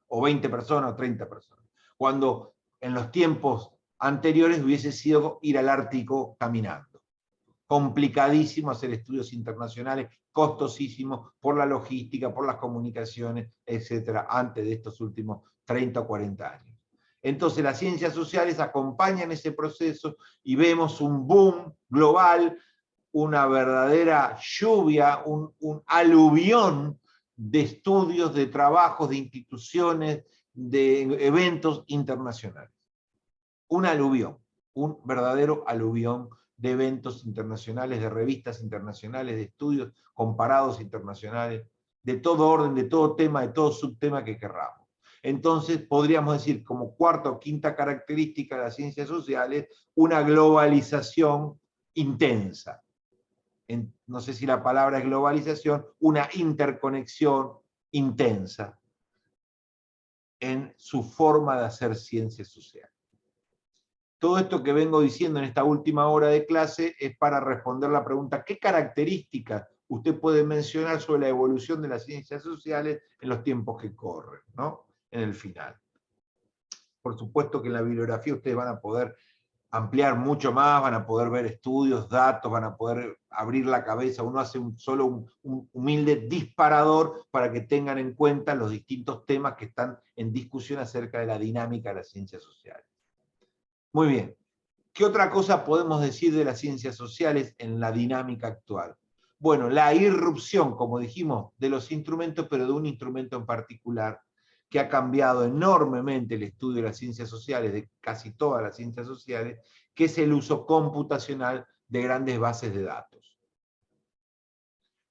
o 20 personas o 30 personas, cuando en los tiempos anteriores hubiese sido ir al Ártico caminando. Complicadísimo hacer estudios internacionales, costosísimo por la logística, por las comunicaciones, etcétera, antes de estos últimos 30 o 40 años. Entonces las ciencias sociales acompañan ese proceso y vemos un boom global, una verdadera lluvia, un aluvión de estudios, de trabajos, de instituciones, de eventos internacionales. Un aluvión, un verdadero aluvión de eventos internacionales, de revistas internacionales, de estudios comparados internacionales, de todo orden, de todo tema, de todo subtema que querramos. Entonces, podríamos decir, como cuarta o quinta característica de las ciencias sociales, una globalización intensa. No sé si la palabra es globalización, una interconexión intensa en su forma de hacer ciencia social. Todo esto que vengo diciendo en esta última hora de clase es para responder la pregunta, ¿qué características usted puede mencionar sobre la evolución de las ciencias sociales en los tiempos que corren, ¿no? En el final. Por supuesto que en la bibliografía ustedes van a poder ampliar mucho más, van a poder ver estudios, datos, van a poder abrir la cabeza. Uno hace solo un humilde disparador para que tengan en cuenta los distintos temas que están en discusión acerca de la dinámica de las ciencias sociales. Muy bien. ¿Qué otra cosa podemos decir de las ciencias sociales en la dinámica actual? Bueno, la irrupción, como dijimos, de los instrumentos, pero de un instrumento en particular que ha cambiado enormemente el estudio de las ciencias sociales, de casi todas las ciencias sociales, que es el uso computacional de grandes bases de datos.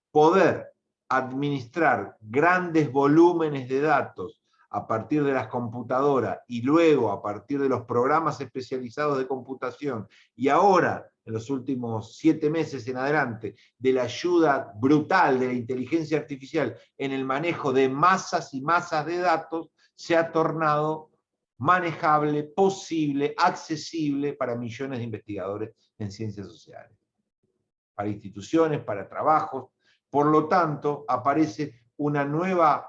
Poder administrar grandes volúmenes de datos a partir de las computadoras y luego a partir de los programas especializados de computación y ahora, en los últimos 7 meses en adelante, de la ayuda brutal de la inteligencia artificial en el manejo de masas y masas de datos, se ha tornado manejable, posible, accesible para millones de investigadores en ciencias sociales, para instituciones, para trabajos. Por lo tanto, aparece una nueva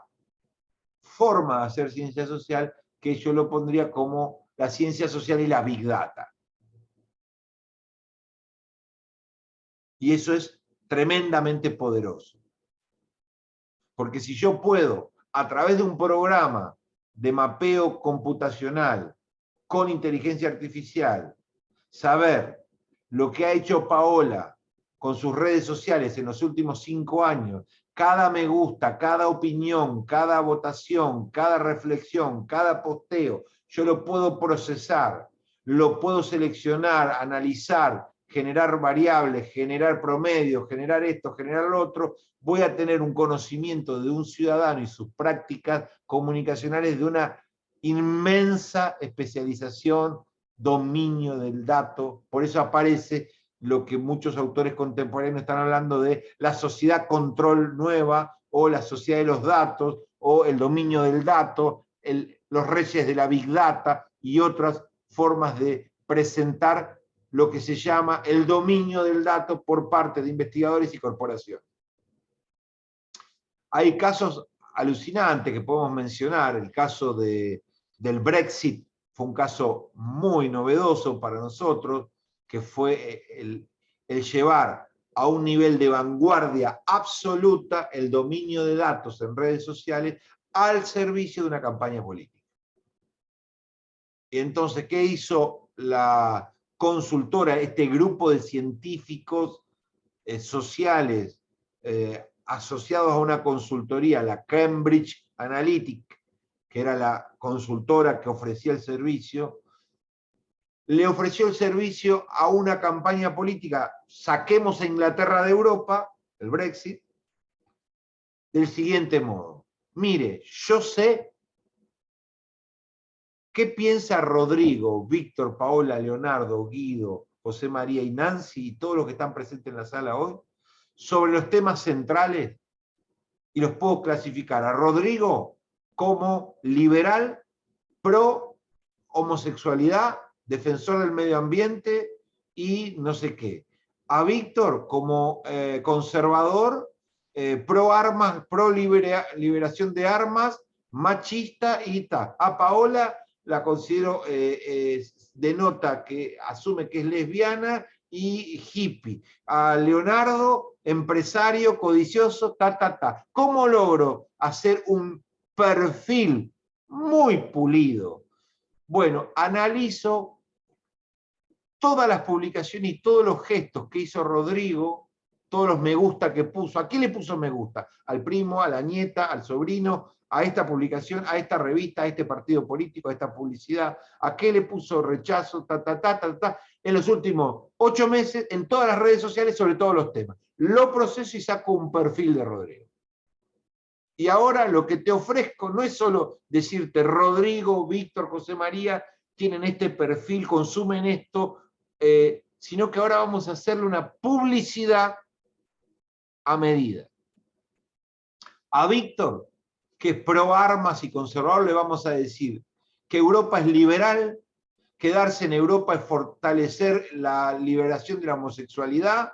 forma de hacer ciencia social que yo lo pondría como la ciencia social y la Big Data. Y eso es tremendamente poderoso. Porque si yo puedo, a través de un programa de mapeo computacional con inteligencia artificial, saber lo que ha hecho Paola con sus redes sociales en los últimos 5 años, cada me gusta, cada opinión, cada votación, cada reflexión, cada posteo, yo lo puedo procesar, lo puedo seleccionar, analizar, generar variables, generar promedios, generar esto, generar lo otro, voy a tener un conocimiento de un ciudadano y sus prácticas comunicacionales de una inmensa especialización, dominio del dato. Por eso aparece lo que muchos autores contemporáneos están hablando de la sociedad control nueva, o la sociedad de los datos, o el dominio del dato, los reyes de la Big Data y otras formas de presentar lo que se llama el dominio del dato por parte de investigadores y corporaciones. Hay casos alucinantes que podemos mencionar. El caso del Brexit fue un caso muy novedoso para nosotros, que fue el llevar a un nivel de vanguardia absoluta el dominio de datos en redes sociales al servicio de una campaña política. Y entonces, ¿qué hizo la consultora, este grupo de científicos sociales asociados a una consultoría, la Cambridge Analytica, que era la consultora que ofrecía el servicio, le ofreció el servicio a una campaña política, saquemos a Inglaterra de Europa, el Brexit, del siguiente modo. Mire, yo sé qué piensa Rodrigo, Víctor, Paola, Leonardo, Guido, José María y Nancy y todos los que están presentes en la sala hoy sobre los temas centrales, y los puedo clasificar a Rodrigo como liberal, pro homosexualidad, defensor del medio ambiente y no sé qué. A Víctor como conservador, pro armas, pro liberación de armas, machista y tal. A Paola la considero, denota que asume que es lesbiana y hippie. A Leonardo, empresario, codicioso, ta. ¿Cómo logro hacer un perfil muy pulido? Bueno, analizo todas las publicaciones y todos los gestos que hizo Rodrigo, todos los me gusta que puso. ¿A qué le puso me gusta? Al primo, a la nieta, al sobrino, a esta publicación, a esta revista, a este partido político, a esta publicidad. ¿A qué le puso rechazo? En los últimos 8 meses, en todas las redes sociales, sobre todos los temas. Lo proceso y saco un perfil de Rodrigo. Y ahora lo que te ofrezco no es solo decirte Rodrigo, Víctor, José María tienen este perfil, consumen esto, sino que ahora vamos a hacerle una publicidad a medida. A Víctor, que es pro armas y conservador, le vamos a decir que Europa es liberal, quedarse en Europa es fortalecer la liberación de la homosexualidad,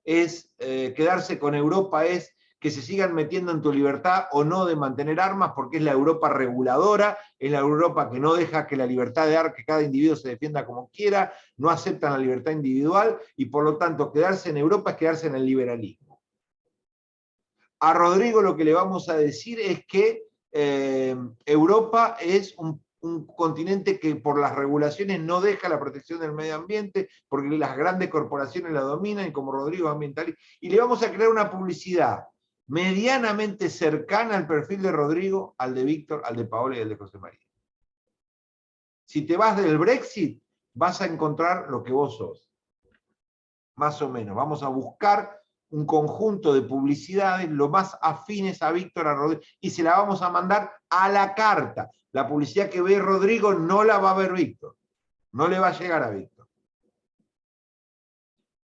quedarse con Europa es que se sigan metiendo en tu libertad o no de mantener armas, porque es la Europa reguladora, es la Europa que no deja que la libertad de que cada individuo se defienda como quiera, no aceptan la libertad individual, y por lo tanto quedarse en Europa es quedarse en el liberalismo. A Rodrigo lo que le vamos a decir es que Europa es un continente que por las regulaciones no deja la protección del medio ambiente, porque las grandes corporaciones la dominan, y como Rodrigo es ambientalista, y le vamos a crear una publicidad medianamente cercana al perfil de Rodrigo, al de Víctor, al de Paola y al de José María. Si te vas del Brexit, vas a encontrar lo que vos sos. Más o menos. Vamos a buscar un conjunto de publicidades lo más afines a Víctor, a Rodrigo, y se la vamos a mandar a la carta. La publicidad que ve Rodrigo no la va a ver Víctor. No le va a llegar a Víctor.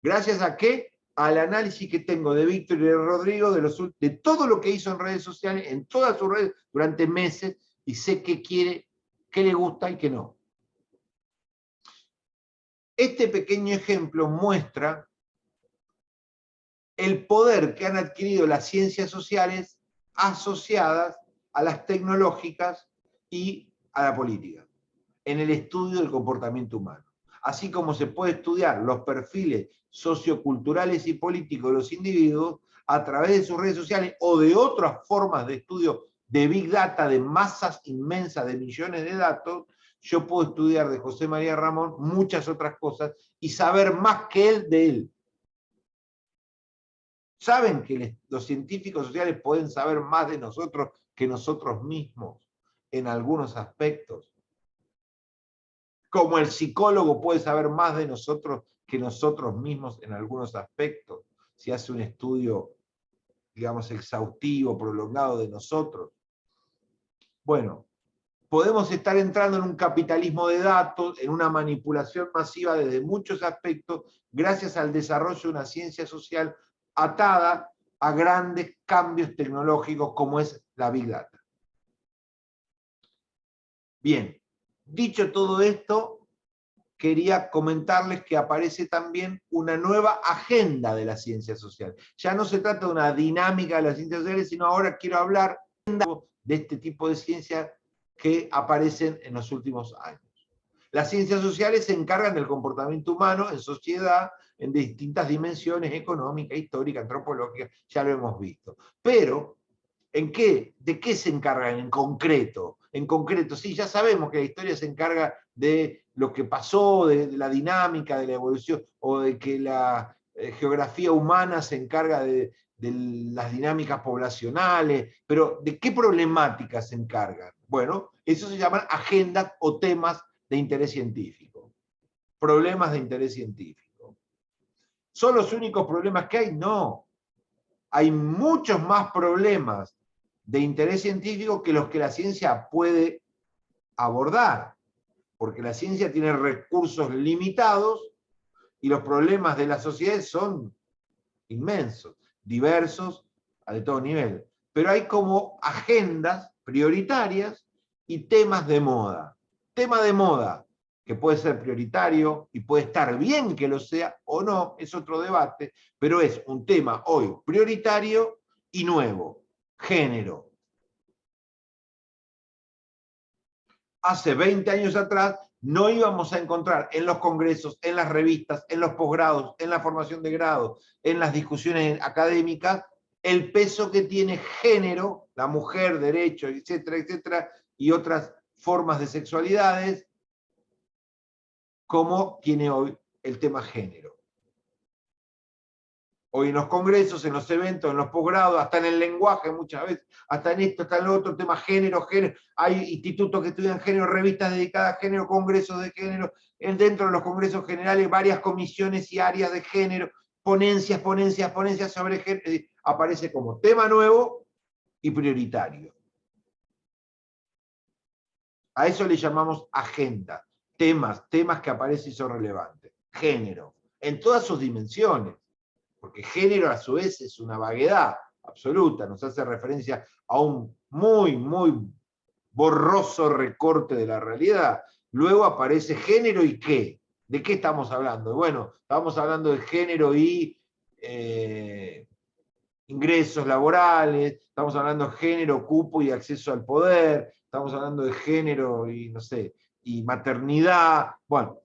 ¿Gracias a qué? Al análisis que tengo de Víctor y de Rodrigo, de todo lo que hizo en redes sociales, en todas sus redes, durante meses, y sé qué quiere, qué le gusta y qué no. Este pequeño ejemplo muestra el poder que han adquirido las ciencias sociales asociadas a las tecnológicas y a la política, en el estudio del comportamiento humano. Así como se puede estudiar los perfiles socioculturales y políticos de los individuos a través de sus redes sociales o de otras formas de estudio de Big Data, de masas inmensas de millones de datos, yo puedo estudiar de José María Ramón muchas otras cosas y saber más que él de él. ¿Saben que los científicos sociales pueden saber más de nosotros que nosotros mismos en algunos aspectos? Como el psicólogo puede saber más de nosotros que nosotros mismos en algunos aspectos, si hace un estudio, digamos, exhaustivo, prolongado de nosotros. Bueno, podemos estar entrando en un capitalismo de datos, en una manipulación masiva desde muchos aspectos, gracias al desarrollo de una ciencia social atada a grandes cambios tecnológicos como es la Big Data. Bien, dicho todo esto, quería comentarles que aparece también una nueva agenda de la ciencia social. Ya no se trata de una dinámica de las ciencias sociales, sino ahora quiero hablar de este tipo de ciencias que aparecen en los últimos años. Las ciencias sociales se encargan del comportamiento humano en sociedad, en distintas dimensiones, económica, histórica, antropológica, ya lo hemos visto. Pero, ¿de qué se encargan en concreto? En concreto, sí, ya sabemos que la historia se encarga de lo que pasó, de la dinámica, de la evolución, o de que la geografía humana se encarga de las dinámicas poblacionales, pero ¿de qué problemáticas se encargan? Bueno, eso se llaman agendas o temas de interés científico, problemas de interés científico. ¿Son los únicos problemas que hay? No. Hay muchos más problemas de interés científico que los que la ciencia puede abordar, porque la ciencia tiene recursos limitados y los problemas de la sociedad son inmensos, diversos, de todo nivel. Pero hay como agendas prioritarias y temas de moda. Tema de moda, que puede ser prioritario y puede estar bien que lo sea o no, es otro debate, pero es un tema hoy prioritario y nuevo, género. Hace 20 años atrás no íbamos a encontrar en los congresos, en las revistas, en los posgrados, en la formación de grado, en las discusiones académicas, el peso que tiene género, la mujer, derecho, etcétera, etcétera, y otras formas de sexualidades, como tiene hoy el tema género. Hoy en los congresos, en los eventos, en los posgrados, hasta en el lenguaje muchas veces, hasta en esto, hasta en lo otro, tema género. Hay institutos que estudian género, revistas dedicadas a género, congresos de género, dentro de los congresos generales, varias comisiones y áreas de género, ponencias sobre género, aparece como tema nuevo y prioritario. A eso le llamamos agenda, temas que aparecen y son relevantes. Género, en todas sus dimensiones. Porque género a su vez es una vaguedad absoluta, nos hace referencia a un muy, muy borroso recorte de la realidad. Luego aparece género y qué. ¿De qué estamos hablando? Bueno, estamos hablando de género y ingresos laborales, estamos hablando de género, cupo y acceso al poder, estamos hablando de género y, no sé, y maternidad. Bueno,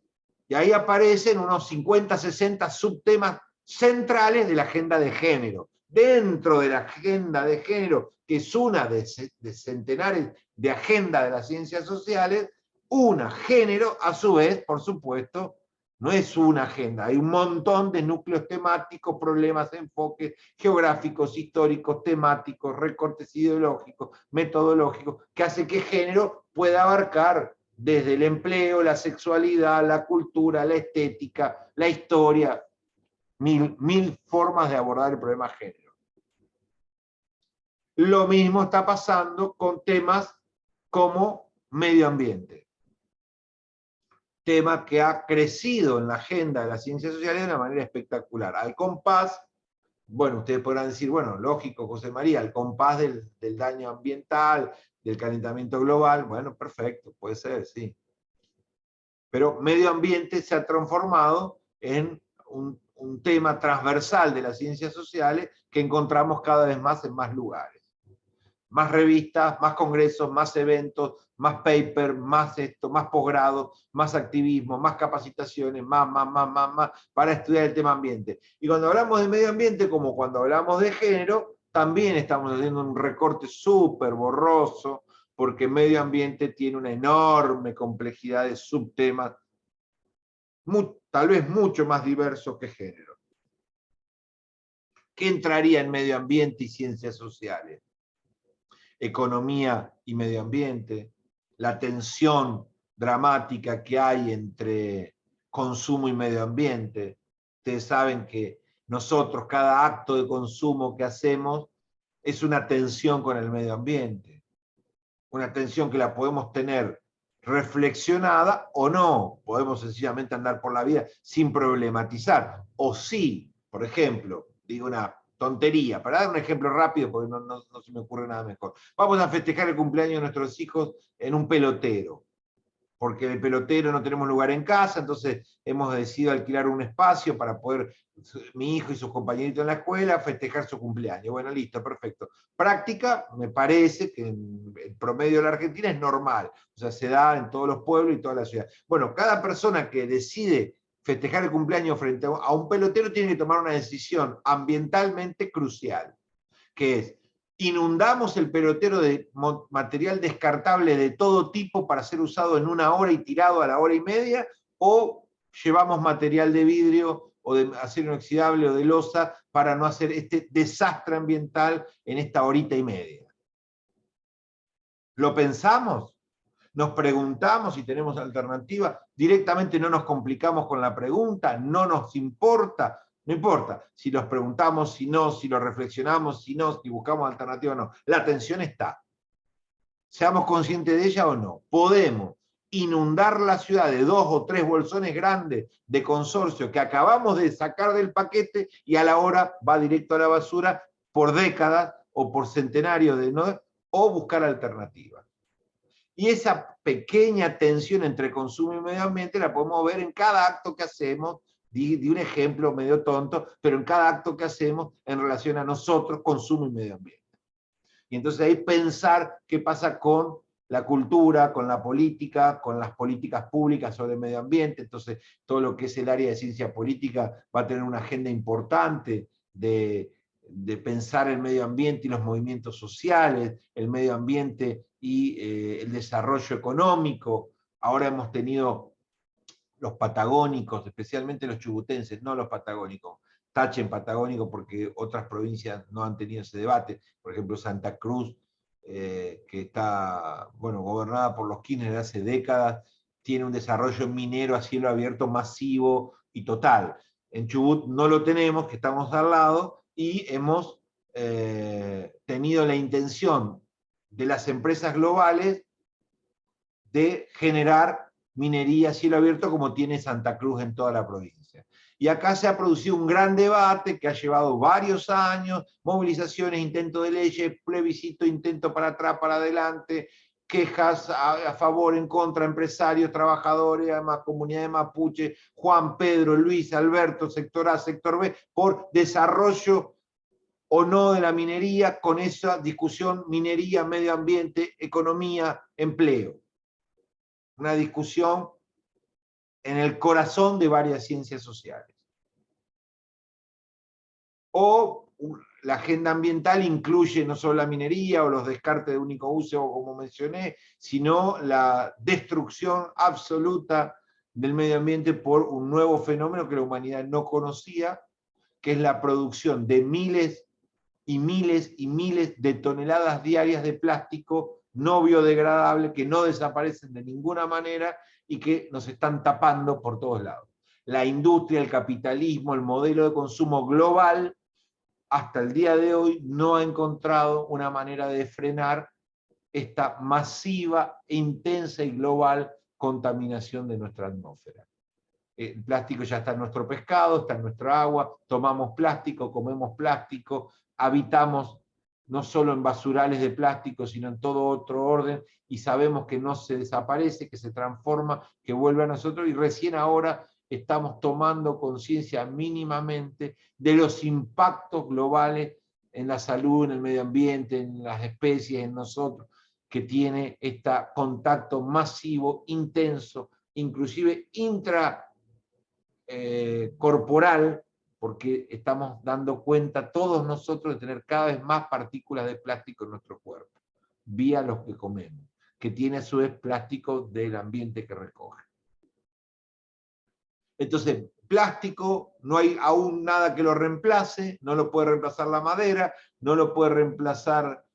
y ahí aparecen unos 50, 60 subtemas centrales de la agenda de género. Dentro de la agenda de género, que es una de centenares de agendas de las ciencias sociales, una género, a su vez, por supuesto, no es una agenda, hay un montón de núcleos temáticos, problemas, enfoques geográficos, históricos, temáticos, recortes ideológicos, metodológicos, que hace que género pueda abarcar desde el empleo, la sexualidad, la cultura, la estética, la historia, mil formas de abordar el problema género. Lo mismo está pasando con temas como medio ambiente. Tema que ha crecido en la agenda de las ciencias sociales de una manera espectacular. Al compás, bueno, ustedes podrán decir, bueno, lógico, José María, al compás del daño ambiental, del calentamiento global, bueno, perfecto, puede ser, sí. Pero medio ambiente se ha transformado en un tema transversal de las ciencias sociales que encontramos cada vez más en más lugares. Más revistas, más congresos, más eventos, más paper, más esto, más posgrado, más activismo, más capacitaciones, más, para estudiar el tema ambiente. Y cuando hablamos de medio ambiente, como cuando hablamos de género, también estamos haciendo un recorte súper borroso, porque medio ambiente tiene una enorme complejidad de subtemas, tal vez mucho más diversos que género. ¿Qué entraría en medio ambiente y ciencias sociales? Economía y medio ambiente, la tensión dramática que hay entre consumo y medio ambiente. Ustedes saben que nosotros, cada acto de consumo que hacemos es una tensión con el medio ambiente. una tensión que la podemos tener reflexionada o no, podemos sencillamente andar por la vida sin problematizar, o sí, por ejemplo, digo una tontería, para dar un ejemplo rápido, porque no se me ocurre nada mejor. Vamos a festejar el cumpleaños de nuestros hijos en un pelotero, porque el pelotero no tenemos lugar en casa, entonces hemos decidido alquilar un espacio para poder, mi hijo y sus compañeritos en la escuela, festejar su cumpleaños. Bueno, listo, perfecto. Práctica, me parece que en el promedio de la Argentina es normal, o sea, se da en todos los pueblos y todas las ciudades. Bueno, cada persona que decide festejar el cumpleaños frente a un pelotero tiene que tomar una decisión ambientalmente crucial, que es: inundamos el pelotero de material descartable de todo tipo para ser usado en 1 hora y tirado a la 1 hora y media, o llevamos material de vidrio o de acero inoxidable o de losa para no hacer este desastre ambiental en esta 1 hora y media. ¿Lo pensamos? ¿Nos preguntamos si tenemos alternativa? ¿Directamente no nos complicamos con la pregunta? ¿No nos importa? No importa si los preguntamos, si no, si lo reflexionamos, si no, si buscamos alternativa o no. La tensión está. Seamos conscientes de ella o no. Podemos inundar la ciudad de 2 o 3 bolsones grandes de consorcio que acabamos de sacar del paquete y a la hora va directo a la basura por décadas o por centenarios de no, o buscar alternativas. Y esa pequeña tensión entre consumo y medio ambiente la podemos ver en cada acto que hacemos, di un ejemplo medio tonto, pero en cada acto que hacemos en relación a nosotros, consumo y medio ambiente. Y entonces ahí pensar qué pasa con la cultura, con la política, con las políticas públicas sobre el medio ambiente. Entonces todo lo que es el área de ciencia política va a tener una agenda importante de pensar el medio ambiente y los movimientos sociales, el medio ambiente y el desarrollo económico. Ahora hemos tenido los patagónicos, especialmente los chubutenses, no los patagónicos, tachen patagónico porque otras provincias no han tenido ese debate, por ejemplo Santa Cruz, que está gobernada por los Kirchner desde hace décadas, tiene un desarrollo minero a cielo abierto masivo y total. En Chubut no lo tenemos, que estamos al lado, y hemos tenido la intención de las empresas globales de generar minería a cielo abierto como tiene Santa Cruz en toda la provincia. Y acá se ha producido un gran debate que ha llevado varios años, movilizaciones, intentos de leyes, plebiscito, intento para atrás, para adelante, quejas a favor, en contra, empresarios, trabajadores, además comunidades mapuche, Juan, Pedro, Luis, Alberto, sector A, sector B, por desarrollo o no de la minería, con esa discusión minería, medio ambiente, economía, empleo. Una discusión en el corazón de varias ciencias sociales. O la agenda ambiental incluye no solo la minería o los descartes de único uso, como mencioné, sino la destrucción absoluta del medio ambiente por un nuevo fenómeno que la humanidad no conocía, que es la producción de miles y miles y miles de toneladas diarias de plástico no biodegradable, que no desaparecen de ninguna manera y que nos están tapando por todos lados. La industria, el capitalismo, el modelo de consumo global, hasta el día de hoy no ha encontrado una manera de frenar esta masiva, intensa y global contaminación de nuestra atmósfera. El plástico ya está en nuestro pescado, está en nuestra agua, tomamos plástico, comemos plástico, habitamos no solo en basurales de plástico, sino en todo otro orden, y sabemos que no se desaparece, que se transforma, que vuelve a nosotros, y recién ahora estamos tomando conciencia mínimamente de los impactos globales en la salud, en el medio ambiente, en las especies, en nosotros, que tiene este contacto masivo, intenso, inclusive corporal, porque estamos dando cuenta todos nosotros de tener cada vez más partículas de plástico en nuestro cuerpo, vía los que comemos, que tiene a su vez plástico del ambiente que recoge. Entonces, plástico, no hay aún nada que lo reemplace, no lo puede reemplazar la madera, no lo puede reemplazar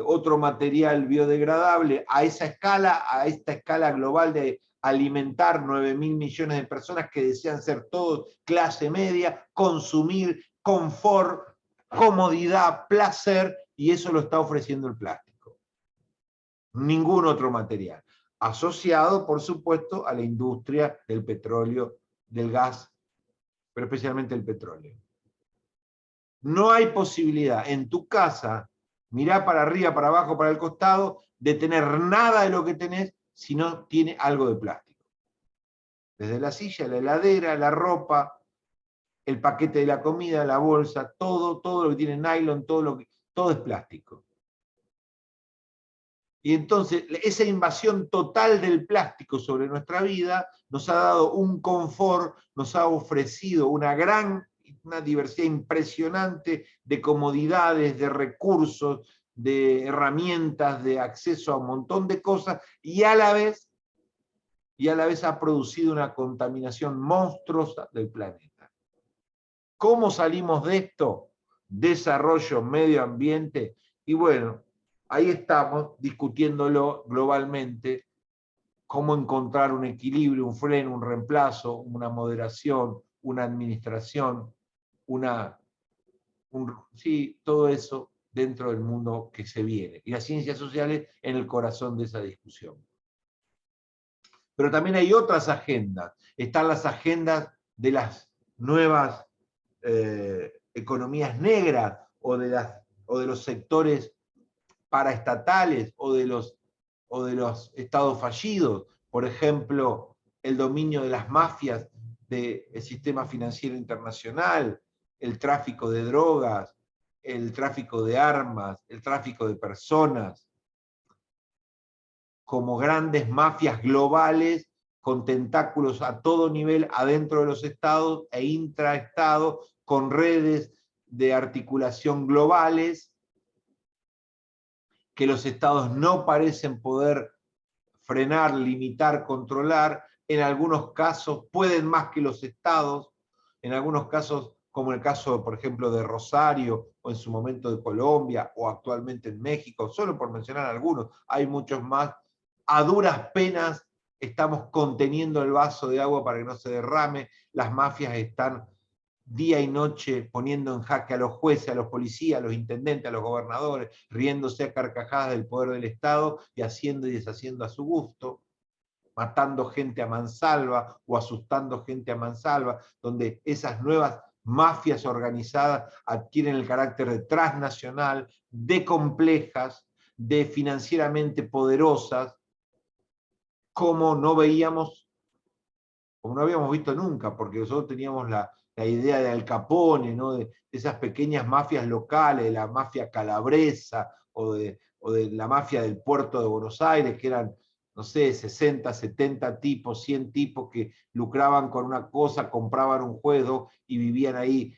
otro material biodegradable a esa escala, a esta escala global de alimentar 9.000 millones de personas que desean ser todos clase media, consumir confort, comodidad, placer, y eso lo está ofreciendo el plástico. ningún otro material, asociado, por supuesto, a la industria del petróleo, del gas, pero especialmente el petróleo. No hay posibilidad en tu casa, mirá para arriba, para abajo, para el costado, de tener nada de lo que tenés si no tiene algo de plástico. Desde la silla, la heladera, la ropa, el paquete de la comida, la bolsa, todo lo que tiene nylon, todo es plástico. Y entonces esa invasión total del plástico sobre nuestra vida nos ha dado un confort, nos ha ofrecido una diversidad impresionante de comodidades, de recursos, de herramientas, de acceso a un montón de cosas, y a la vez ha producido una contaminación monstruosa del planeta. ¿Cómo salimos de esto? Desarrollo, medio ambiente, y bueno, ahí estamos discutiéndolo globalmente, cómo encontrar un equilibrio, un freno, un reemplazo, una moderación, una administración, sí, todo eso dentro del mundo que se viene. Y las ciencias sociales en el corazón de esa discusión. Pero también hay otras agendas. Están las agendas de las nuevas economías negras o de los sectores paraestatales o de los estados fallidos. Por ejemplo, el dominio de las mafias del sistema financiero internacional, el tráfico de drogas, el tráfico de armas, el tráfico de personas, como grandes mafias globales con tentáculos a todo nivel adentro de los estados e intraestados, con redes de articulación globales que los estados no parecen poder frenar, limitar, controlar. En algunos casos pueden más que los estados, en algunos casos, como el caso, por ejemplo, de Rosario, o en su momento de Colombia, o actualmente en México, solo por mencionar algunos, hay muchos más. A duras penas estamos conteniendo el vaso de agua para que no se derrame, las mafias están día y noche poniendo en jaque a los jueces, a los policías, a los intendentes, a los gobernadores, riéndose a carcajadas del poder del Estado y haciendo y deshaciendo a su gusto, matando gente a mansalva o asustando gente a mansalva, donde esas nuevas mafias organizadas adquieren el carácter de transnacional, de complejas, de financieramente poderosas, como no habíamos visto nunca, porque nosotros teníamos la idea de Al Capone, ¿no? de esas pequeñas mafias locales, de la mafia calabresa o de la mafia del puerto de Buenos Aires, que eran, no sé, 60, 70 tipos, 100 tipos que lucraban con una cosa, compraban un juego y vivían ahí.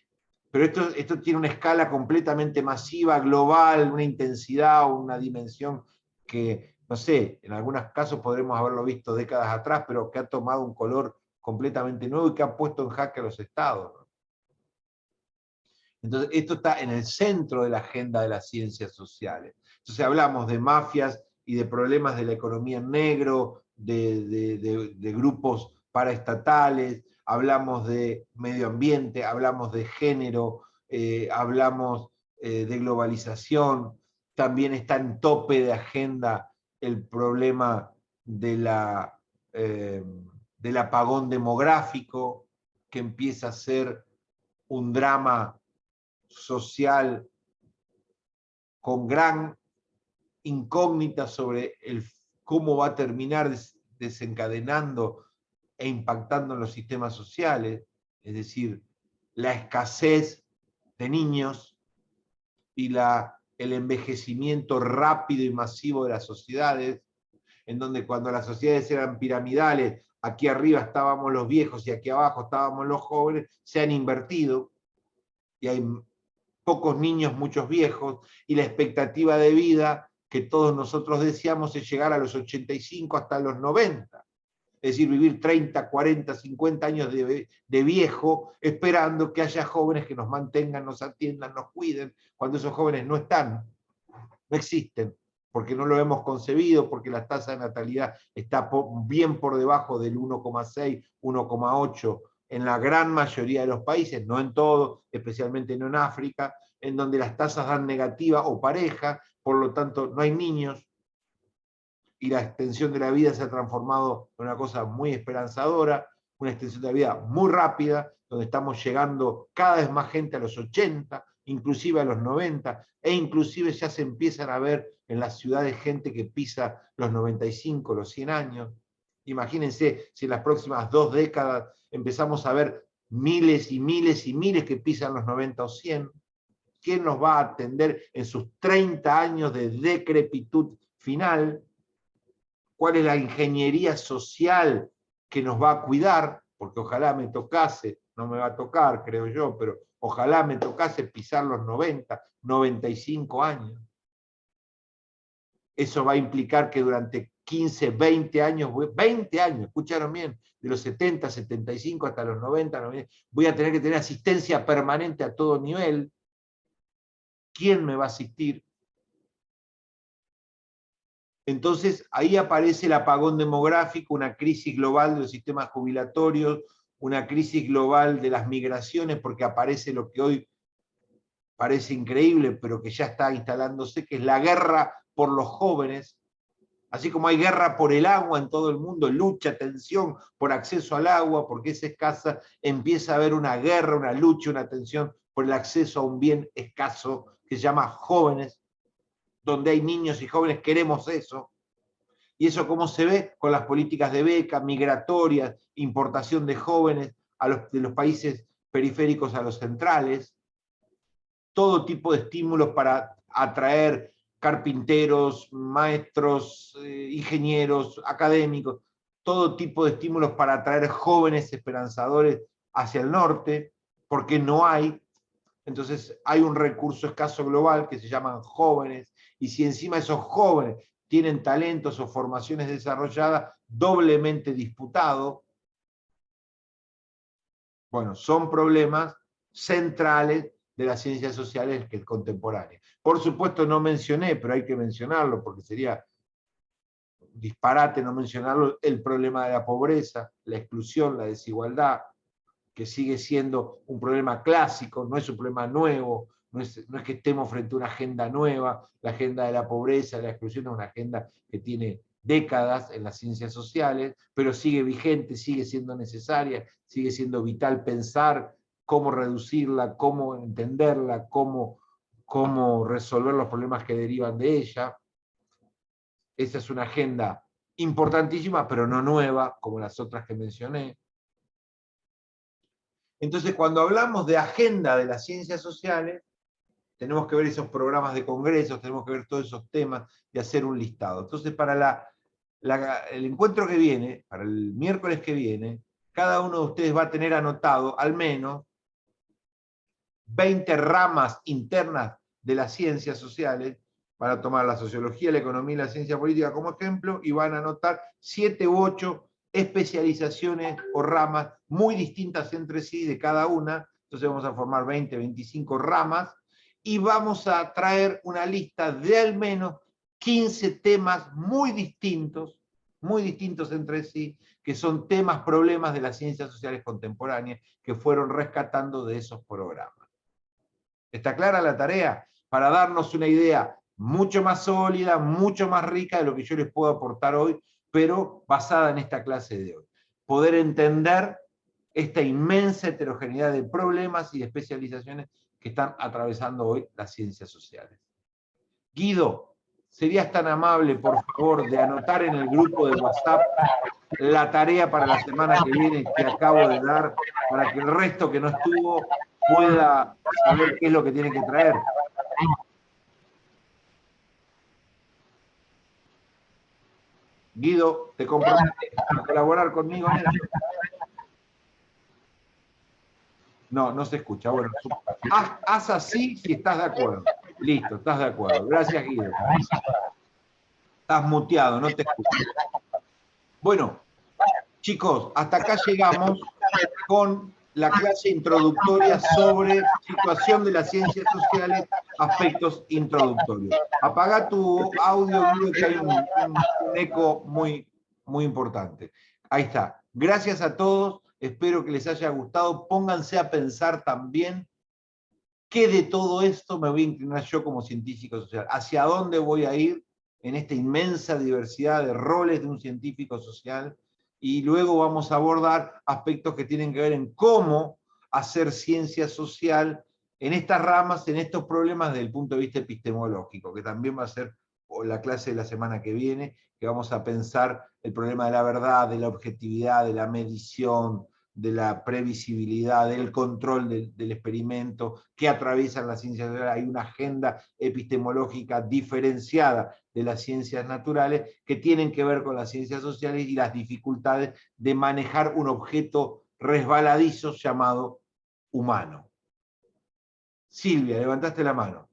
Pero esto tiene una escala completamente masiva, global, una intensidad, una dimensión que, no sé, en algunos casos podremos haberlo visto décadas atrás, pero que ha tomado un color completamente nuevo y que ha puesto en jaque a los estados. Entonces, esto está en el centro de la agenda de las ciencias sociales. Entonces, hablamos de mafias y de problemas de la economía en negro, de grupos paraestatales, hablamos de medio ambiente, hablamos de género, hablamos de globalización, también está en tope de agenda el problema del apagón demográfico, que empieza a ser un drama social con gran incógnita sobre cómo va a terminar desencadenando e impactando en los sistemas sociales, es decir, la escasez de niños y el envejecimiento rápido y masivo de las sociedades, en donde cuando las sociedades eran piramidales, aquí arriba estábamos los viejos y aquí abajo estábamos los jóvenes, se han invertido y hay pocos niños, muchos viejos, y la expectativa de vida que todos nosotros deseamos es llegar a los 85 hasta los 90. Es decir, vivir 30, 40, 50 años de viejo, esperando que haya jóvenes que nos mantengan, nos atiendan, nos cuiden, cuando esos jóvenes no están, no existen, porque no lo hemos concebido, porque la tasa de natalidad está bien por debajo del 1,6, 1,8 en la gran mayoría de los países, no en todos, especialmente no en África, en donde las tasas dan negativa o pareja, por lo tanto no hay niños. y la extensión de la vida se ha transformado en una cosa muy esperanzadora, una extensión de la vida muy rápida, donde estamos llegando cada vez más gente a los 80, inclusive a los 90, e inclusive ya se empiezan a ver en las ciudades gente que pisa los 95, los 100 años. Imagínense si en las próximas 2 décadas empezamos a ver miles y miles y miles que pisan los 90 o 100. ¿Quién nos va a atender en sus 30 años de decrepitud final? ¿Cuál es la ingeniería social que nos va a cuidar? Porque ojalá me tocase, no me va a tocar, creo yo, pero ojalá me tocase pisar los 90, 95 años. Eso va a implicar que durante 15, 20 años, escucharon bien, de los 70, 75 hasta los 90, 90, voy a tener que tener asistencia permanente a todo nivel. ¿Quién me va a asistir? Entonces, ahí aparece el apagón demográfico, una crisis global de los sistemas jubilatorios, una crisis global de las migraciones, porque aparece lo que hoy parece increíble, pero que ya está instalándose, que es la guerra por los jóvenes. Así como hay guerra por el agua en todo el mundo, lucha, tensión por acceso al agua, porque es escasa, empieza a haber una guerra, una lucha, una tensión por el acceso a un bien escaso que se llama jóvenes, donde hay niños y jóvenes, queremos eso. ¿Y eso cómo se ve? Con las políticas de beca, migratorias, importación de jóvenes de los países periféricos a los centrales, todo tipo de estímulos para atraer carpinteros, maestros, ingenieros, académicos, todo tipo de estímulos para atraer jóvenes esperanzadores hacia el norte, porque no hay. Entonces hay un recurso escaso global que se llaman jóvenes, y si encima esos jóvenes tienen talentos o formaciones desarrolladas, doblemente disputado, bueno, son problemas centrales de las ciencias sociales que es contemporánea. Por supuesto no mencioné, pero hay que mencionarlo porque sería disparate no mencionarlo, el problema de la pobreza, la exclusión, la desigualdad, que sigue siendo un problema clásico, no es un problema nuevo, no es que estemos frente a una agenda nueva, la agenda de la pobreza, la exclusión es una agenda que tiene décadas en las ciencias sociales, pero sigue vigente, sigue siendo necesaria, sigue siendo vital pensar cómo reducirla, cómo entenderla, cómo resolver los problemas que derivan de ella. Esa es una agenda importantísima, pero no nueva, como las otras que mencioné. Entonces, cuando hablamos de agenda de las ciencias sociales, tenemos que ver esos programas de congresos, tenemos que ver todos esos temas y hacer un listado. Entonces, para el encuentro que viene, para el miércoles que viene, cada uno de ustedes va a tener anotado al menos 20 ramas internas de las ciencias sociales, para tomar la sociología, la economía y la ciencia política como ejemplo, y van a anotar 7 u 8 especializaciones o ramas muy distintas entre sí de cada una. Entonces vamos a formar 20, 25 ramas, y vamos a traer una lista de al menos 15 temas muy distintos entre sí, que son temas, problemas de las ciencias sociales contemporáneas que fueron rescatando de esos programas. ¿Está clara la tarea? Para darnos una idea mucho más sólida, mucho más rica de lo que yo les puedo aportar hoy, pero basada en esta clase de hoy. Poder entender esta inmensa heterogeneidad de problemas y de especializaciones que están atravesando hoy las ciencias sociales. Guido, ¿serías tan amable, por favor, de anotar en el grupo de WhatsApp la tarea para la semana que viene que acabo de dar, para que el resto que no estuvo pueda saber qué es lo que tiene que traer? Guido, ¿te comprometes a colaborar conmigo en eso? No, no se escucha. Bueno, haz así si estás de acuerdo. Listo, estás de acuerdo. Gracias, Guido. Estás muteado, no te escucho. Bueno, chicos, hasta acá llegamos con la clase introductoria sobre situación de las ciencias sociales, aspectos introductorios. Apaga tu audio, Guido, que hay un eco muy importante. Ahí está. Gracias a todos, espero que les haya gustado. Pónganse a pensar también qué de todo esto me voy a inclinar yo como científico social, hacia dónde voy a ir en esta inmensa diversidad de roles de un científico social, y luego vamos a abordar aspectos que tienen que ver en cómo hacer ciencia social en estas ramas, en estos problemas desde el punto de vista epistemológico, que también va a ser la clase de la semana que viene, que vamos a pensar el problema de la verdad, de la objetividad, de la medición, de la previsibilidad, del control del experimento, que atraviesan las ciencias naturales. Hay una agenda epistemológica diferenciada de las ciencias naturales que tienen que ver con las ciencias sociales y las dificultades de manejar un objeto resbaladizo llamado humano. Silvia, levantaste la mano.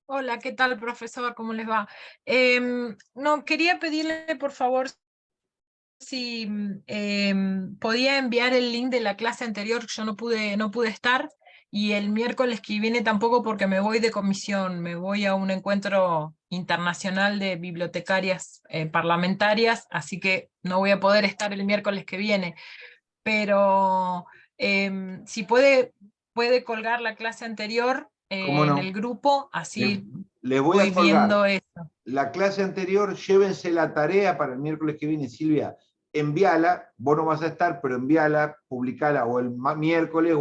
Hola, ¿qué tal, profesor? ¿Cómo les va? No, quería pedirle, por favor, si podía enviar el link de la clase anterior. Yo no pude estar, y el miércoles que viene tampoco, porque me voy de comisión, me voy a un encuentro internacional de bibliotecarias parlamentarias, así que no voy a poder estar el miércoles que viene. Pero si puede colgar la clase anterior ¿Cómo en no? el grupo, así Les voy voy a colgar viendo eso. la clase anterior. Llévense la tarea para el miércoles que viene, Silvia. Envíala, vos no vas a estar, pero envíala, publicala o el miércoles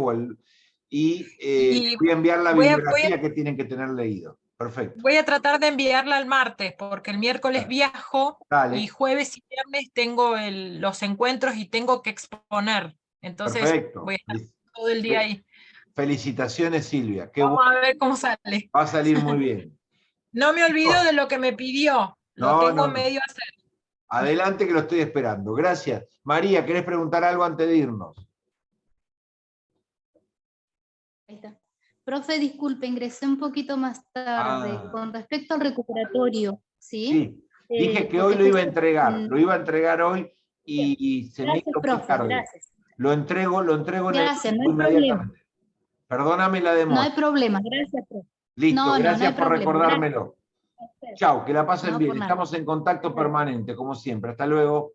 y Y voy a enviar la voy a, bibliografía que tienen que tener leído. Perfecto. voy a tratar de enviarla el martes, porque el miércoles viajo y Dale, jueves y viernes tengo los encuentros y tengo que exponer. Entonces voy a perfecto. estar todo el día ahí. Felicitaciones, Silvia. Qué Vamos bueno. a ver cómo sale. Va a salir muy bien. No me olvido de lo que me pidió, lo No, tengo no, no. medio a hacer. Adelante que lo estoy esperando. Gracias. María, ¿querés preguntar algo antes de irnos? Ahí está. Profe, disculpe, ingresé un poquito más tarde. Ah, Con respecto al recuperatorio, ¿sí? sí. Dije que hoy Porque lo iba a justo... entregar. Lo iba a entregar hoy y se me Gracias, hizo muy profe, tarde. gracias. Lo entrego en el Gracias, no grupo hay problema. inmediatamente. Perdóname la No demora. hay problema, gracias, profe. Listo, No gracias hay por problema. Gracias recordármelo. a usted. Chao, que la pasen No, bien. por nada. Estamos en contacto Hasta luego. permanente, como siempre. Hasta luego.